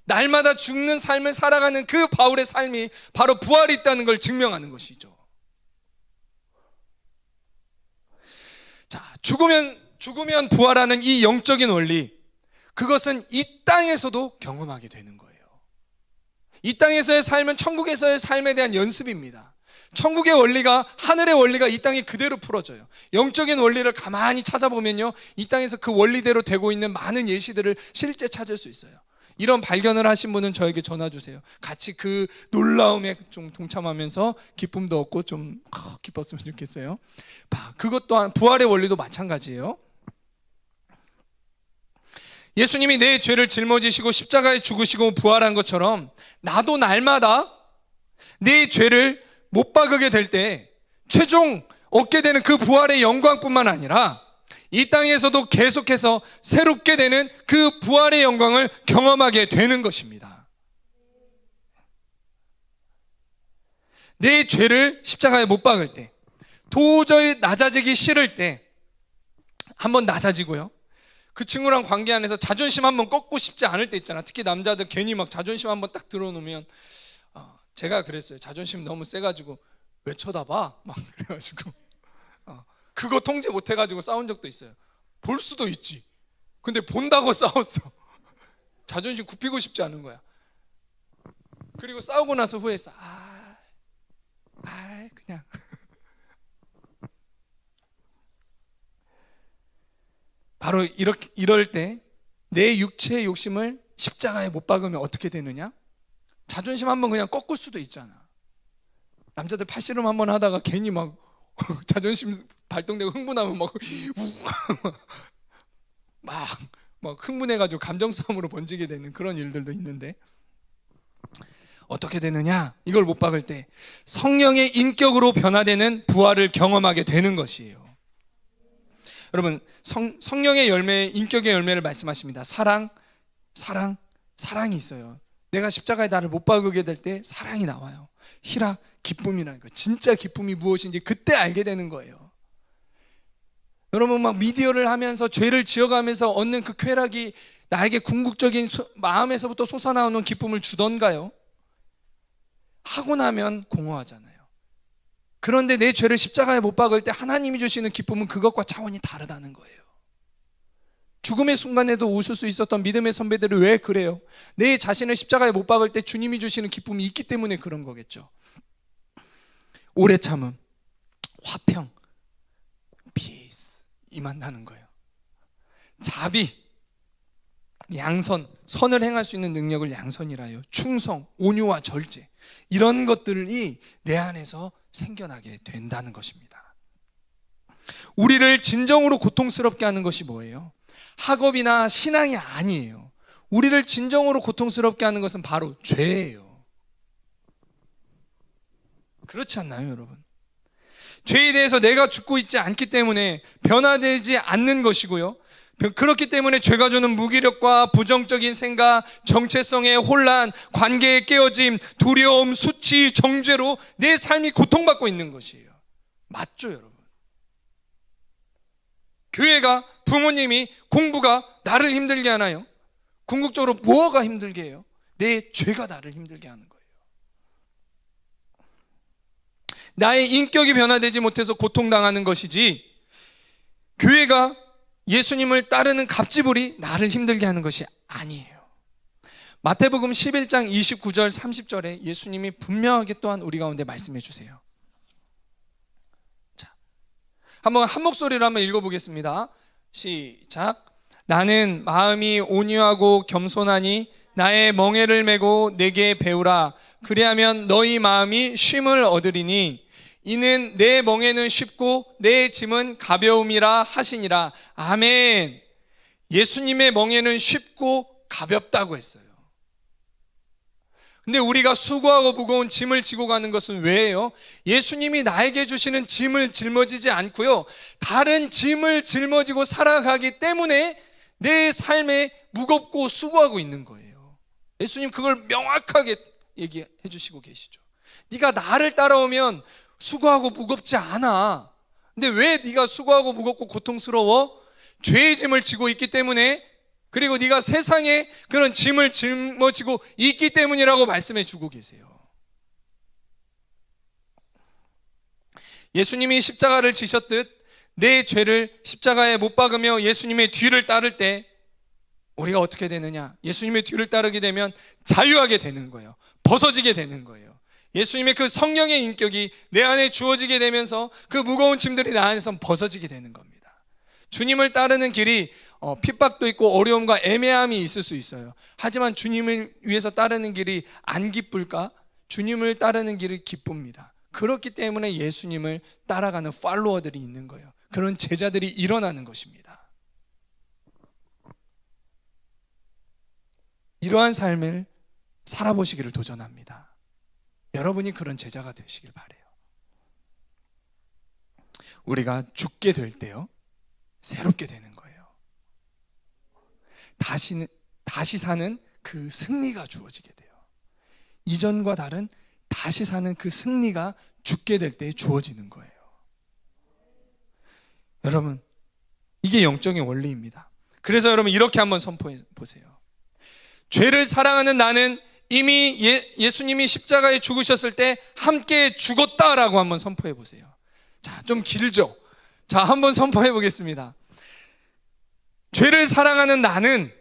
날마다 죽는 삶을 살아가는 그 바울의 삶이 바로 부활이 있다는 걸 증명하는 것이죠. 자, 죽으면 부활하는 이 영적인 원리, 그것은 이 땅에서도 경험하게 되는 거예요. 이 땅에서의 삶은 천국에서의 삶에 대한 연습입니다. 천국의 원리가, 하늘의 원리가 이 땅에 그대로 풀어져요. 영적인 원리를 가만히 찾아보면요, 이 땅에서 그 원리대로 되고 있는 많은 예시들을 실제 찾을 수 있어요. 이런 발견을 하신 분은 저에게 전화 주세요. 같이 그 놀라움에 좀 동참하면서 기쁨도 얻고 좀 기뻤으면 좋겠어요. 그것 또한 부활의 원리도 마찬가지예요. 예수님이 내 죄를 짊어지시고 십자가에 죽으시고 부활한 것처럼 나도 날마다 내 죄를 못 박으게 될 때 최종 얻게 되는 그 부활의 영광뿐만 아니라 이 땅에서도 계속해서 새롭게 되는 그 부활의 영광을 경험하게 되는 것입니다. 내 죄를 십자가에 못 박을 때, 도저히 낮아지기 싫을 때 한번 낮아지고요, 그 친구랑 관계 안에서 자존심 한번 꺾고 싶지 않을 때 있잖아. 특히 남자들 괜히 막 자존심 한번 딱 들어놓으면, 제가 그랬어요. 자존심 너무 세가지고 왜 쳐다봐? 막 그래가지고 그거 통제 못해가지고 싸운 적도 있어요. 볼 수도 있지. 근데 본다고 싸웠어. 자존심 굽히고 싶지 않은 거야. 그리고 싸우고 나서 후회했어. 그냥 바로 이럴 때 내 육체의 욕심을 십자가에 못 박으면 어떻게 되느냐? 자존심 한번 그냥 꺾을 수도 있잖아. 남자들 팔씨름 한번 하다가 괜히 막 자존심 발동되고 흥분하면 막 흥분해가지고 감정 싸움으로 번지게 되는 그런 일들도 있는데, 어떻게 되느냐? 이걸 못 박을 때 성령의 인격으로 변화되는 부활을 경험하게 되는 것이에요. 여러분, 성령의 열매, 인격의 열매를 말씀하십니다. 사랑이 있어요. 내가 십자가에 나를 못 박으게 될 때 사랑이 나와요. 희락, 기쁨이라는 거, 진짜 기쁨이 무엇인지 그때 알게 되는 거예요. 여러분, 막 미디어를 하면서 죄를 지어가면서 얻는 그 쾌락이 나에게 궁극적인 마음에서부터 솟아나오는 기쁨을 주던가요? 하고 나면 공허하잖아요. 그런데 내 죄를 십자가에 못 박을 때 하나님이 주시는 기쁨은 그것과 차원이 다르다는 거예요. 죽음의 순간에도 웃을 수 있었던 믿음의 선배들이 왜 그래요? 내 자신을 십자가에 못 박을 때 주님이 주시는 기쁨이 있기 때문에 그런 거겠죠. 오래 참음, 화평, peace, 이 만나는 거예요. 자비, 양선, 선을 행할 수 있는 능력을 양선이라 해요. 충성, 온유와 절제, 이런 것들이 내 안에서 생겨나게 된다는 것입니다. 우리를 진정으로 고통스럽게 하는 것이 뭐예요? 학업이나 신앙이 아니에요. 우리를 진정으로 고통스럽게 하는 것은 바로 죄예요. 그렇지 않나요, 여러분? 죄에 대해서 내가 죽고 있지 않기 때문에 변화되지 않는 것이고요, 그렇기 때문에 죄가 주는 무기력과 부정적인 생각, 정체성의 혼란, 관계의 깨어짐, 두려움, 수치, 정죄로 내 삶이 고통받고 있는 것이에요. 맞죠, 여러분? 교회가, 부모님이, 공부가 나를 힘들게 하나요? 궁극적으로 뭐가 힘들게 해요? 내 죄가 나를 힘들게 하는 거예요. 나의 인격이 변화되지 못해서 고통당하는 것이지, 교회가 예수님을 따르는 갑지불이 나를 힘들게 하는 것이 아니에요. 마태복음 11장 29절 30절에 예수님이 분명하게 또한 우리 가운데 말씀해 주세요. 자, 한번 한 목소리로 한번 읽어보겠습니다. 시작. 나는 마음이 온유하고 겸손하니 나의 멍에를 메고 내게 배우라. 그리하면 너희 마음이 쉼을 얻으리니 이는 내 멍에는 쉽고 내 짐은 가벼움이라 하시니라. 아멘. 예수님의 멍에는 쉽고 가볍다고 했어요. 근데 우리가 수고하고 무거운 짐을 지고 가는 것은 왜예요? 예수님이 나에게 주시는 짐을 짊어지지 않고요, 다른 짐을 짊어지고 살아가기 때문에 내 삶에 무겁고 수고하고 있는 거예요. 예수님 그걸 명확하게 얘기해 주시고 계시죠. 네가 나를 따라오면 수고하고 무겁지 않아. 근데 왜 네가 수고하고 무겁고 고통스러워? 죄의 짐을 지고 있기 때문에, 그리고 네가 세상에 그런 짐을 짊어지고 있기 때문이라고 말씀해 주고 계세요. 예수님이 십자가를 지셨듯 내 죄를 십자가에 못 박으며 예수님의 뒤를 따를 때 우리가 어떻게 되느냐? 예수님의 뒤를 따르게 되면 자유하게 되는 거예요. 벗어지게 되는 거예요. 예수님의 그 성령의 인격이 내 안에 주어지게 되면서 그 무거운 짐들이 나 안에서 벗어지게 되는 겁니다. 주님을 따르는 길이 핍박도 있고 어려움과 애매함이 있을 수 있어요. 하지만 주님을 위해서 따르는 길이 안 기쁠까? 주님을 따르는 길이 기쁩니다. 그렇기 때문에 예수님을 따라가는 팔로워들이 있는 거예요. 그런 제자들이 일어나는 것입니다. 이러한 삶을 살아보시기를 도전합니다. 여러분이 그런 제자가 되시길 바라요. 우리가 죽게 될 때요, 새롭게 되는 거예요. 다시 사는 그 승리가 주어지게 돼요. 이전과 다른 다시 사는 그 승리가 죽게 될 때 주어지는 거예요. 여러분, 이게 영적인 원리입니다. 그래서 여러분 이렇게 한번 선포해 보세요. 죄를 사랑하는 나는 이미 예수님이 십자가에 죽으셨을 때 함께 죽었다라고 한번 선포해 보세요. 자, 좀 길죠? 자, 한번 선포해 보겠습니다. 죄를 사랑하는 나는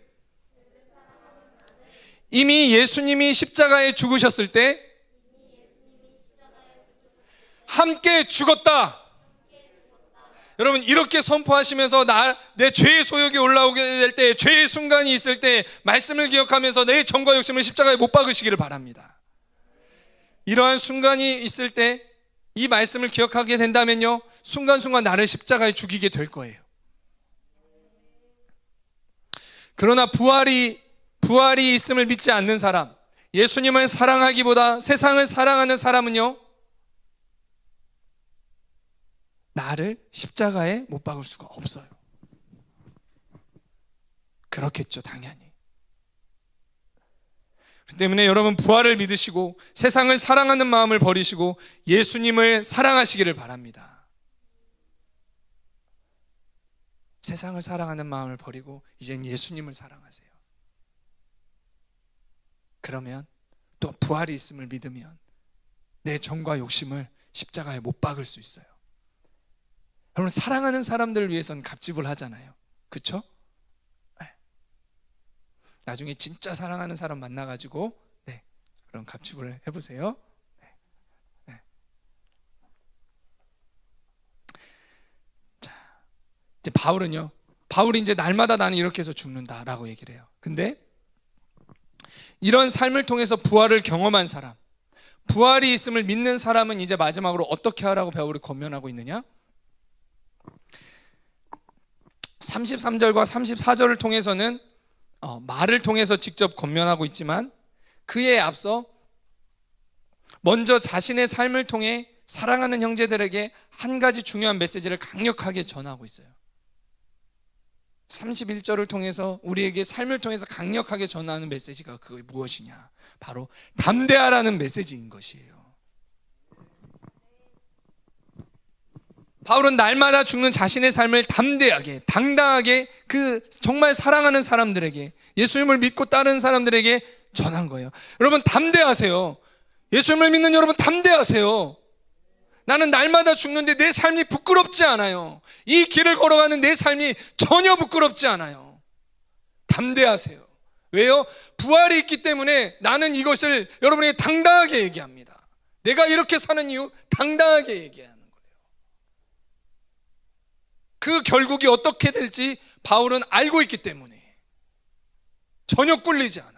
이미 예수님이 십자가에 죽으셨을 때 함께 죽었다. 여러분 이렇게 선포하시면서 내 죄의 소욕이 올라오게 될 때, 죄의 순간이 있을 때 말씀을 기억하면서 내 정과 욕심을 십자가에 못 박으시기를 바랍니다. 이러한 순간이 있을 때 이 말씀을 기억하게 된다면요, 순간순간 나를 십자가에 죽이게 될 거예요. 그러나 부활이 있음을 믿지 않는 사람, 예수님을 사랑하기보다 세상을 사랑하는 사람은요, 나를 십자가에 못 박을 수가 없어요. 그렇겠죠, 당연히. 그렇기 때문에 여러분 부활을 믿으시고 세상을 사랑하는 마음을 버리시고 예수님을 사랑하시기를 바랍니다. 세상을 사랑하는 마음을 버리고 이젠 예수님을 사랑하세요. 그러면 또 부활이 있음을 믿으면 내 정과 욕심을 십자가에 못 박을 수 있어요. 여러분 사랑하는 사람들을 위해서는 갑집을 하잖아요. 그렇죠? 나중에 진짜 사랑하는 사람 만나가지고 그럼 갑집을 해보세요. 자, 이제 바울이 이제 날마다 나는 이렇게 해서 죽는다라고 얘기를 해요. 근데 이런 삶을 통해서 부활을 경험한 사람, 부활이 있음을 믿는 사람은 이제 마지막으로 어떻게 하라고 바울이 권면하고 있느냐? 33절과 34절을 통해서는 말을 통해서 직접 권면하고 있지만 그에 앞서 먼저 자신의 삶을 통해 사랑하는 형제들에게 한 가지 중요한 메시지를 강력하게 전하고 있어요. 31절을 통해서 우리에게 삶을 통해서 강력하게 전하는 메시지가 그게 무엇이냐? 바로 담대하라는 메시지인 것이에요. 바울은 날마다 죽는 자신의 삶을 담대하게, 당당하게 그 정말 사랑하는 사람들에게, 예수님을 믿고 따르는 사람들에게 전한 거예요. 여러분 담대하세요. 예수님을 믿는 여러분 담대하세요. 나는 날마다 죽는데 내 삶이 부끄럽지 않아요. 이 길을 걸어가는 내 삶이 전혀 부끄럽지 않아요. 담대하세요. 왜요? 부활이 있기 때문에 나는 이것을 여러분에게 당당하게 얘기합니다. 내가 이렇게 사는 이유 당당하게 얘기하는 거예요. 그 결국이 어떻게 될지 바울은 알고 있기 때문에 전혀 꿀리지 않아요.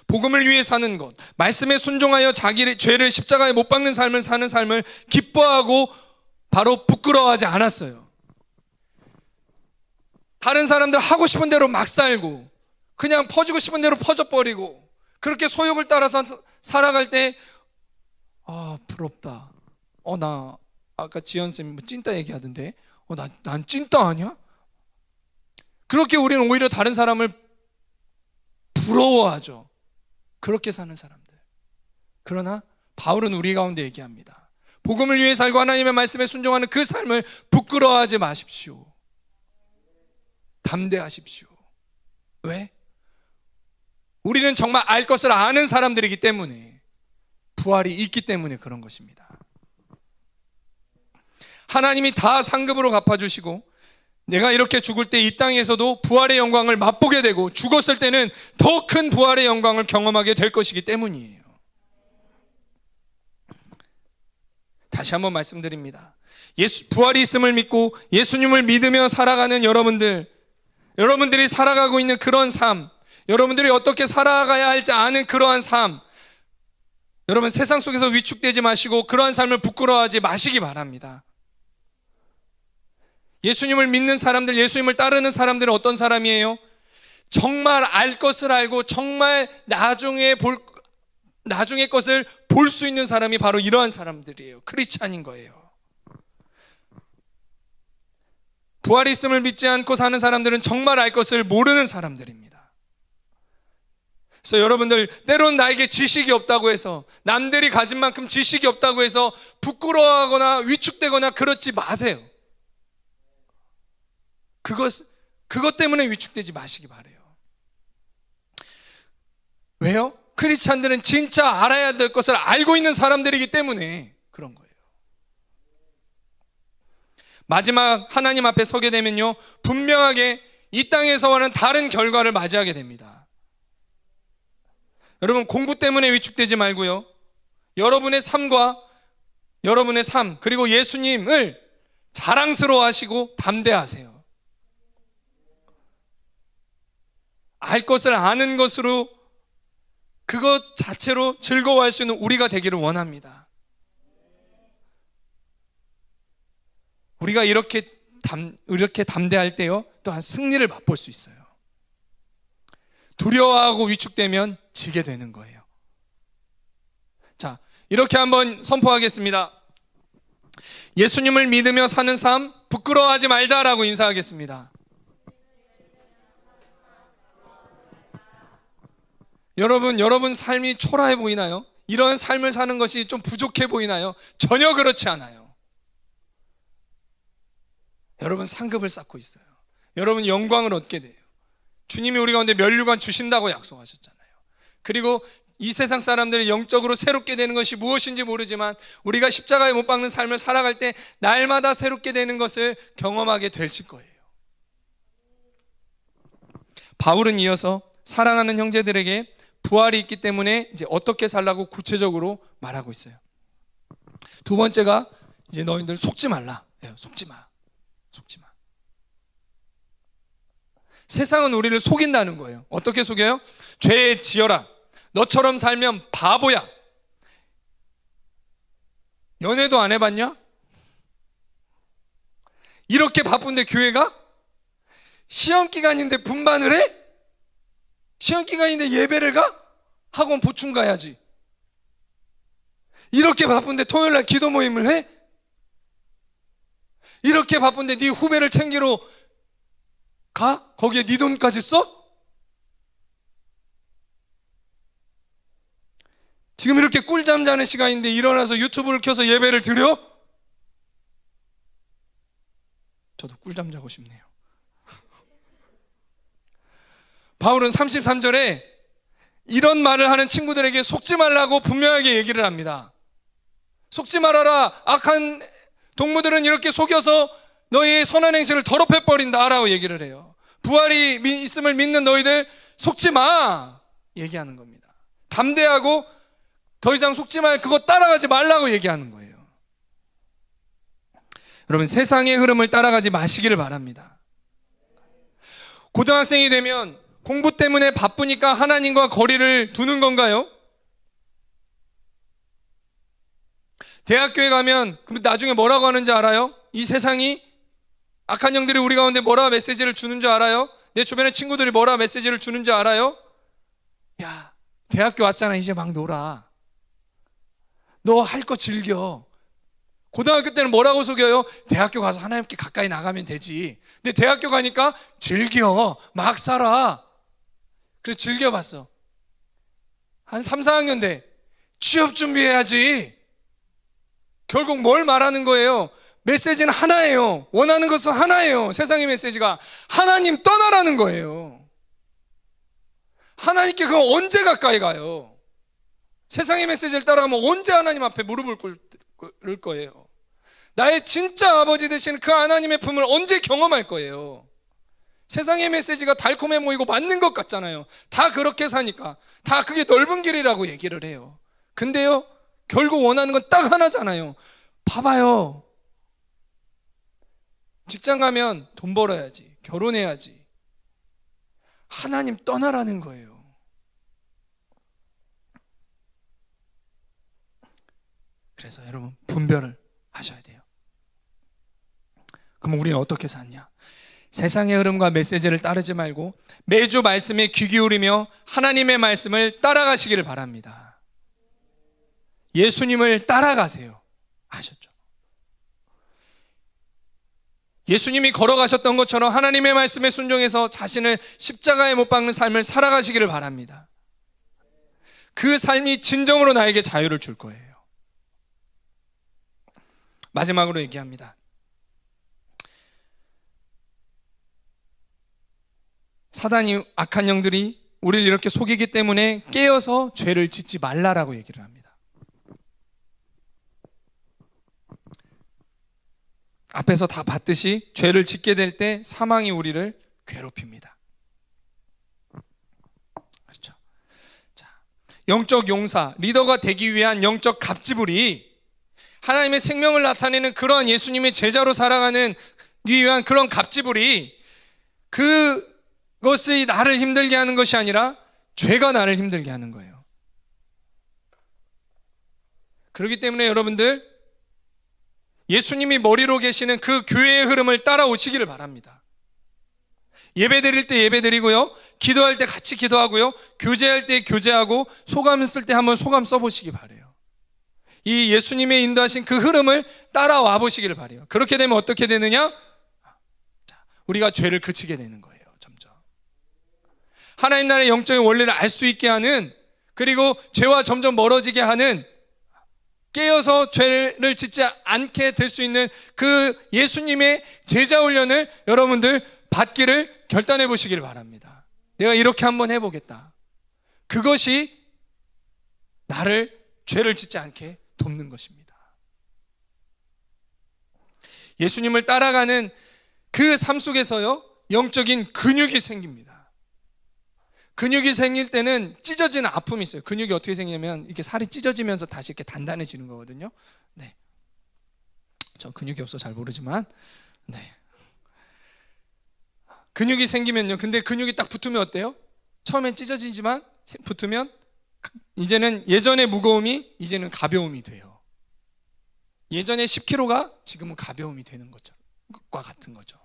복음을 위해 사는 것, 말씀에 순종하여 자기의 죄를 십자가에 못 박는 삶을 사는 삶을 기뻐하고 바로 부끄러워하지 않았어요. 다른 사람들 하고 싶은 대로 막 살고 그냥 퍼지고 싶은 대로 퍼져버리고 그렇게 소욕을 따라서 살아갈 때 부럽다. 나 아까 지연쌤이 뭐 찐따 얘기하던데 난 찐따 아니야? 그렇게 우리는 오히려 다른 사람을 부러워하죠. 그렇게 사는 사람들. 그러나 바울은 우리 가운데 얘기합니다. 복음을 위해 살고 하나님의 말씀에 순종하는 그 삶을 부끄러워하지 마십시오. 담대하십시오. 왜? 우리는 정말 알 것을 아는 사람들이기 때문에, 부활이 있기 때문에 그런 것입니다. 하나님이 다 상급으로 갚아주시고 내가 이렇게 죽을 때 이 땅에서도 부활의 영광을 맛보게 되고 죽었을 때는 더 큰 부활의 영광을 경험하게 될 것이기 때문이에요. 다시 한번 말씀드립니다. 부활이 있음을 믿고 예수님을 믿으며 살아가는 여러분들이 살아가고 있는 그런 삶, 여러분들이 어떻게 살아가야 할지 아는 그러한 삶, 여러분 세상 속에서 위축되지 마시고 그러한 삶을 부끄러워하지 마시기 바랍니다. 예수님을 믿는 사람들, 예수님을 따르는 사람들은 어떤 사람이에요? 정말 알 것을 알고 정말 나중에 것을 볼 수 있는 사람이 바로 이러한 사람들이에요. 크리스찬인 거예요. 부활이 있음을 믿지 않고 사는 사람들은 정말 알 것을 모르는 사람들입니다. 그래서 여러분들, 때론 나에게 지식이 없다고 해서, 남들이 가진 만큼 지식이 없다고 해서 부끄러워하거나 위축되거나 그러지 마세요. 그것 때문에 위축되지 마시기 바라요. 왜요? 크리스찬들은 진짜 알아야 될 것을 알고 있는 사람들이기 때문에 그런 거예요. 마지막 하나님 앞에 서게 되면요, 분명하게 이 땅에서와는 다른 결과를 맞이하게 됩니다. 여러분, 공부 때문에 위축되지 말고요, 여러분의 삶 그리고 예수님을 자랑스러워하시고 담대하세요. 알 것을 아는 것으로, 그것 자체로 즐거워할 수 있는 우리가 되기를 원합니다. 우리가 이렇게 담대할 때요, 또한 승리를 맛볼 수 있어요. 두려워하고 위축되면 지게 되는 거예요. 자, 이렇게 한번 선포하겠습니다. 예수님을 믿으며 사는 삶, 부끄러워하지 말자라고 인사하겠습니다. 여러분 삶이 초라해 보이나요? 이런 삶을 사는 것이 좀 부족해 보이나요? 전혀 그렇지 않아요. 여러분 상급을 쌓고 있어요. 여러분 영광을 얻게 돼요. 주님이 우리 가운데 면류관 주신다고 약속하셨잖아요. 그리고 이 세상 사람들이 영적으로 새롭게 되는 것이 무엇인지 모르지만 우리가 십자가에 못 박는 삶을 살아갈 때 날마다 새롭게 되는 것을 경험하게 되실 거예요. 바울은 이어서 사랑하는 형제들에게 부활이 있기 때문에 이제 어떻게 살라고 구체적으로 말하고 있어요. 두 번째가 이제 너희들 속지 말라. 속지 마. 세상은 우리를 속인다는 거예요. 어떻게 속여요? 죄에 지어라. 너처럼 살면 바보야. 연애도 안 해봤냐? 이렇게 바쁜데 교회가? 시험 기간인데 분반을 해? 시험 기간인데 예배를 가? 학원 보충 가야지. 이렇게 바쁜데 토요일날 기도 모임을 해? 이렇게 바쁜데 네 후배를 챙기러 가? 거기에 네 돈까지 써? 지금 이렇게 꿀잠 자는 시간인데 일어나서 유튜브를 켜서 예배를 드려? 저도 꿀잠 자고 싶네요. 바울은 33절에 이런 말을 하는 친구들에게 속지 말라고 분명하게 얘기를 합니다. 속지 말아라. 악한 동무들은 이렇게 속여서 너희의 선한 행실을 더럽혀버린다 라고 얘기를 해요. 부활이 있음을 믿는 너희들 속지 마 얘기하는 겁니다. 담대하고 더 이상 속지 말, 그거 따라가지 말라고 얘기하는 거예요. 여러분, 세상의 흐름을 따라가지 마시기를 바랍니다. 고등학생이 되면 공부 때문에 바쁘니까 하나님과 거리를 두는 건가요? 대학교에 가면 그럼 나중에 뭐라고 하는지 알아요? 이 세상이, 악한 영들이 우리 가운데 뭐라고 메시지를 주는 줄 알아요? 내 주변에 친구들이 뭐라 메시지를 주는지 알아요? 야, 대학교 왔잖아. 이제 막 놀아. 너 할 거 즐겨. 고등학교 때는 뭐라고 속여요? 대학교 가서 하나님께 가까이 나가면 되지. 근데 대학교 가니까 즐겨. 막 살아. 그래서 즐겨봤어. 한 3, 4학년 돼. 취업 준비해야지. 결국 뭘 말하는 거예요? 메시지는 하나예요. 원하는 것은 하나예요. 세상의 메시지가 하나님 떠나라는 거예요. 하나님께 그럼 언제 가까이 가요? 세상의 메시지를 따라가면 언제 하나님 앞에 무릎을 꿇을 거예요? 나의 진짜 아버지 되시는 그 하나님의 품을 언제 경험할 거예요? 세상의 메시지가 달콤해 보이고 맞는 것 같잖아요. 다 그렇게 사니까. 다 그게 넓은 길이라고 얘기를 해요. 근데요, 결국 원하는 건 딱 하나잖아요. 봐봐요. 직장 가면 돈 벌어야지. 결혼해야지. 하나님 떠나라는 거예요. 그래서 여러분 분별을 하셔야 돼요. 그럼 우리는 어떻게 사냐? 세상의 흐름과 메시지를 따르지 말고 매주 말씀에 귀 기울이며 하나님의 말씀을 따라가시기를 바랍니다. 예수님을 따라가세요. 아셨죠? 예수님이 걸어가셨던 것처럼 하나님의 말씀에 순종해서 자신을 십자가에 못 박는 삶을 살아가시기를 바랍니다. 그 삶이 진정으로 나에게 자유를 줄 거예요. 마지막으로 얘기합니다. 사단이, 악한 영들이 우리를 이렇게 속이기 때문에 깨어서 죄를 짓지 말라라고 얘기를 합니다. 앞에서 다 봤듯이 죄를 짓게 될 때 사망이 우리를 괴롭힙니다. 그렇죠? 자, 영적 용사, 리더가 되기 위한 영적 갑지불이 하나님의 생명을 나타내는 그러한 예수님의 제자로 살아가는 위한 그런 갑지불이 그것이 나를 힘들게 하는 것이 아니라 죄가 나를 힘들게 하는 거예요. 그렇기 때문에 여러분들 예수님이 머리로 계시는 그 교회의 흐름을 따라오시기를 바랍니다. 예배 드릴 때 예배 드리고요, 기도할 때 같이 기도하고요, 교제할 때 교제하고, 소감 쓸 때 한번 소감 써보시기 바라요. 이 예수님의 인도하신 그 흐름을 따라와 보시기를 바라요. 그렇게 되면 어떻게 되느냐? 우리가 죄를 그치게 되는 거예요. 점점 하나님 나라의 영적인 원리를 알 수 있게 하는, 그리고 죄와 점점 멀어지게 하는, 깨어서 죄를 짓지 않게 될 수 있는 그 예수님의 제자 훈련을 여러분들 받기를 결단해 보시길 바랍니다. 내가 이렇게 한번 해보겠다. 그것이 나를 죄를 짓지 않게 돕는 것입니다. 예수님을 따라가는 그 삶 속에서요, 영적인 근육이 생깁니다. 근육이 생길 때는 찢어지는 아픔이 있어요. 근육이 어떻게 생기냐면 이렇게 살이 찢어지면서 다시 이렇게 단단해지는 거거든요. 네, 저 근육이 없어 잘 모르지만, 네, 근육이 생기면요, 근데 근육이 딱 붙으면 어때요? 처음엔 찢어지지만 붙으면 이제는 예전의 무거움이 이제는 가벼움이 돼요. 예전에 10kg가 지금은 가벼움이 되는 것과 같은 거죠.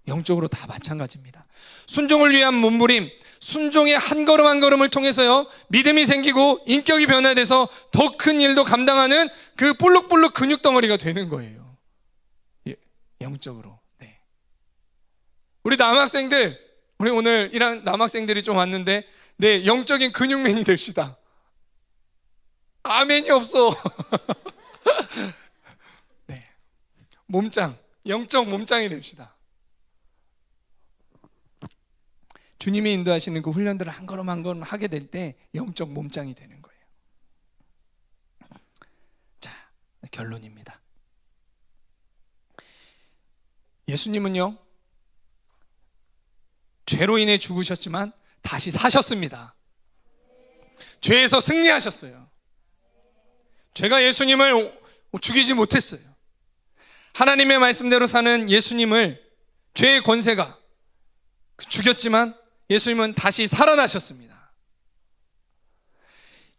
영적으로 다 마찬가지입니다. 순종을 위한 몸부림, 순종의 한 걸음 한 걸음을 통해서요, 믿음이 생기고 인격이 변화돼서 더 큰 일도 감당하는 그 볼록볼록 근육 덩어리가 되는 거예요. 영적으로. 네. 우리 남학생들, 우리 오늘 이런 남학생들이 좀 왔는데, 네, 영적인 근육맨이 됩시다. 아멘이 없어. 네, 몸짱, 영적 몸짱이 됩시다. 주님이 인도하시는 그 훈련들을 한 걸음 한 걸음 하게 될 때 영적 몸짱이 되는 거예요. 자, 결론입니다. 예수님은요, 죄로 인해 죽으셨지만 다시 사셨습니다. 죄에서 승리하셨어요. 죄가 예수님을 죽이지 못했어요. 하나님의 말씀대로 사는 예수님을 죄의 권세가 죽였지만 예수님은 다시 살아나셨습니다.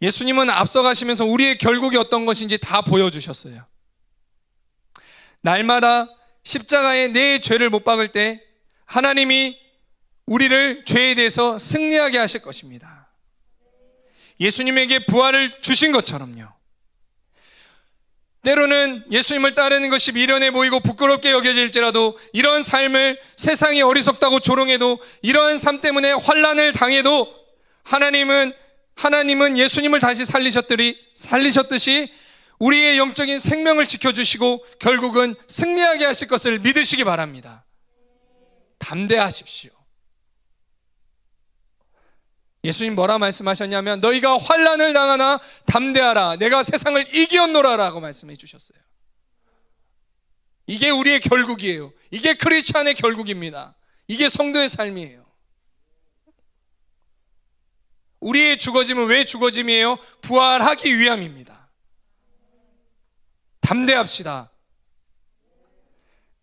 예수님은 앞서가시면서 우리의 결국이 어떤 것인지 다 보여주셨어요. 날마다 십자가에 내 죄를 못 박을 때 하나님이 우리를 죄에 대해서 승리하게 하실 것입니다. 예수님에게 부활을 주신 것처럼요. 때로는 예수님을 따르는 것이 미련해 보이고 부끄럽게 여겨질지라도, 이런 삶을 세상이 어리석다고 조롱해도, 이러한 삶 때문에 환난을 당해도 하나님은 예수님을 다시 살리셨듯이 우리의 영적인 생명을 지켜주시고 결국은 승리하게 하실 것을 믿으시기 바랍니다. 담대하십시오. 예수님 뭐라 말씀하셨냐면, 너희가 환난을 당하나 담대하라, 내가 세상을 이기었노라 라고 말씀해 주셨어요. 이게 우리의 결국이에요. 이게 크리스찬의 결국입니다. 이게 성도의 삶이에요. 우리의 죽어짐은 왜 죽어짐이에요? 부활하기 위함입니다. 담대합시다.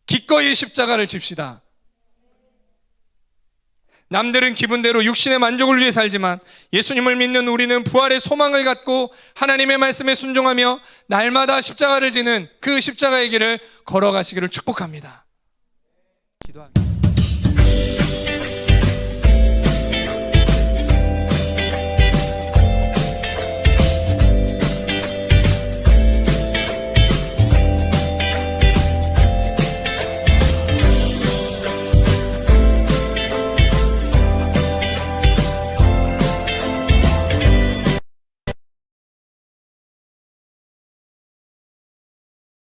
기꺼이 십자가를 집시다. 남들은 기분대로 육신의 만족을 위해 살지만 예수님을 믿는 우리는 부활의 소망을 갖고 하나님의 말씀에 순종하며 날마다 십자가를 지는 그 십자가의 길을 걸어가시기를 축복합니다. 기도하겠습니다.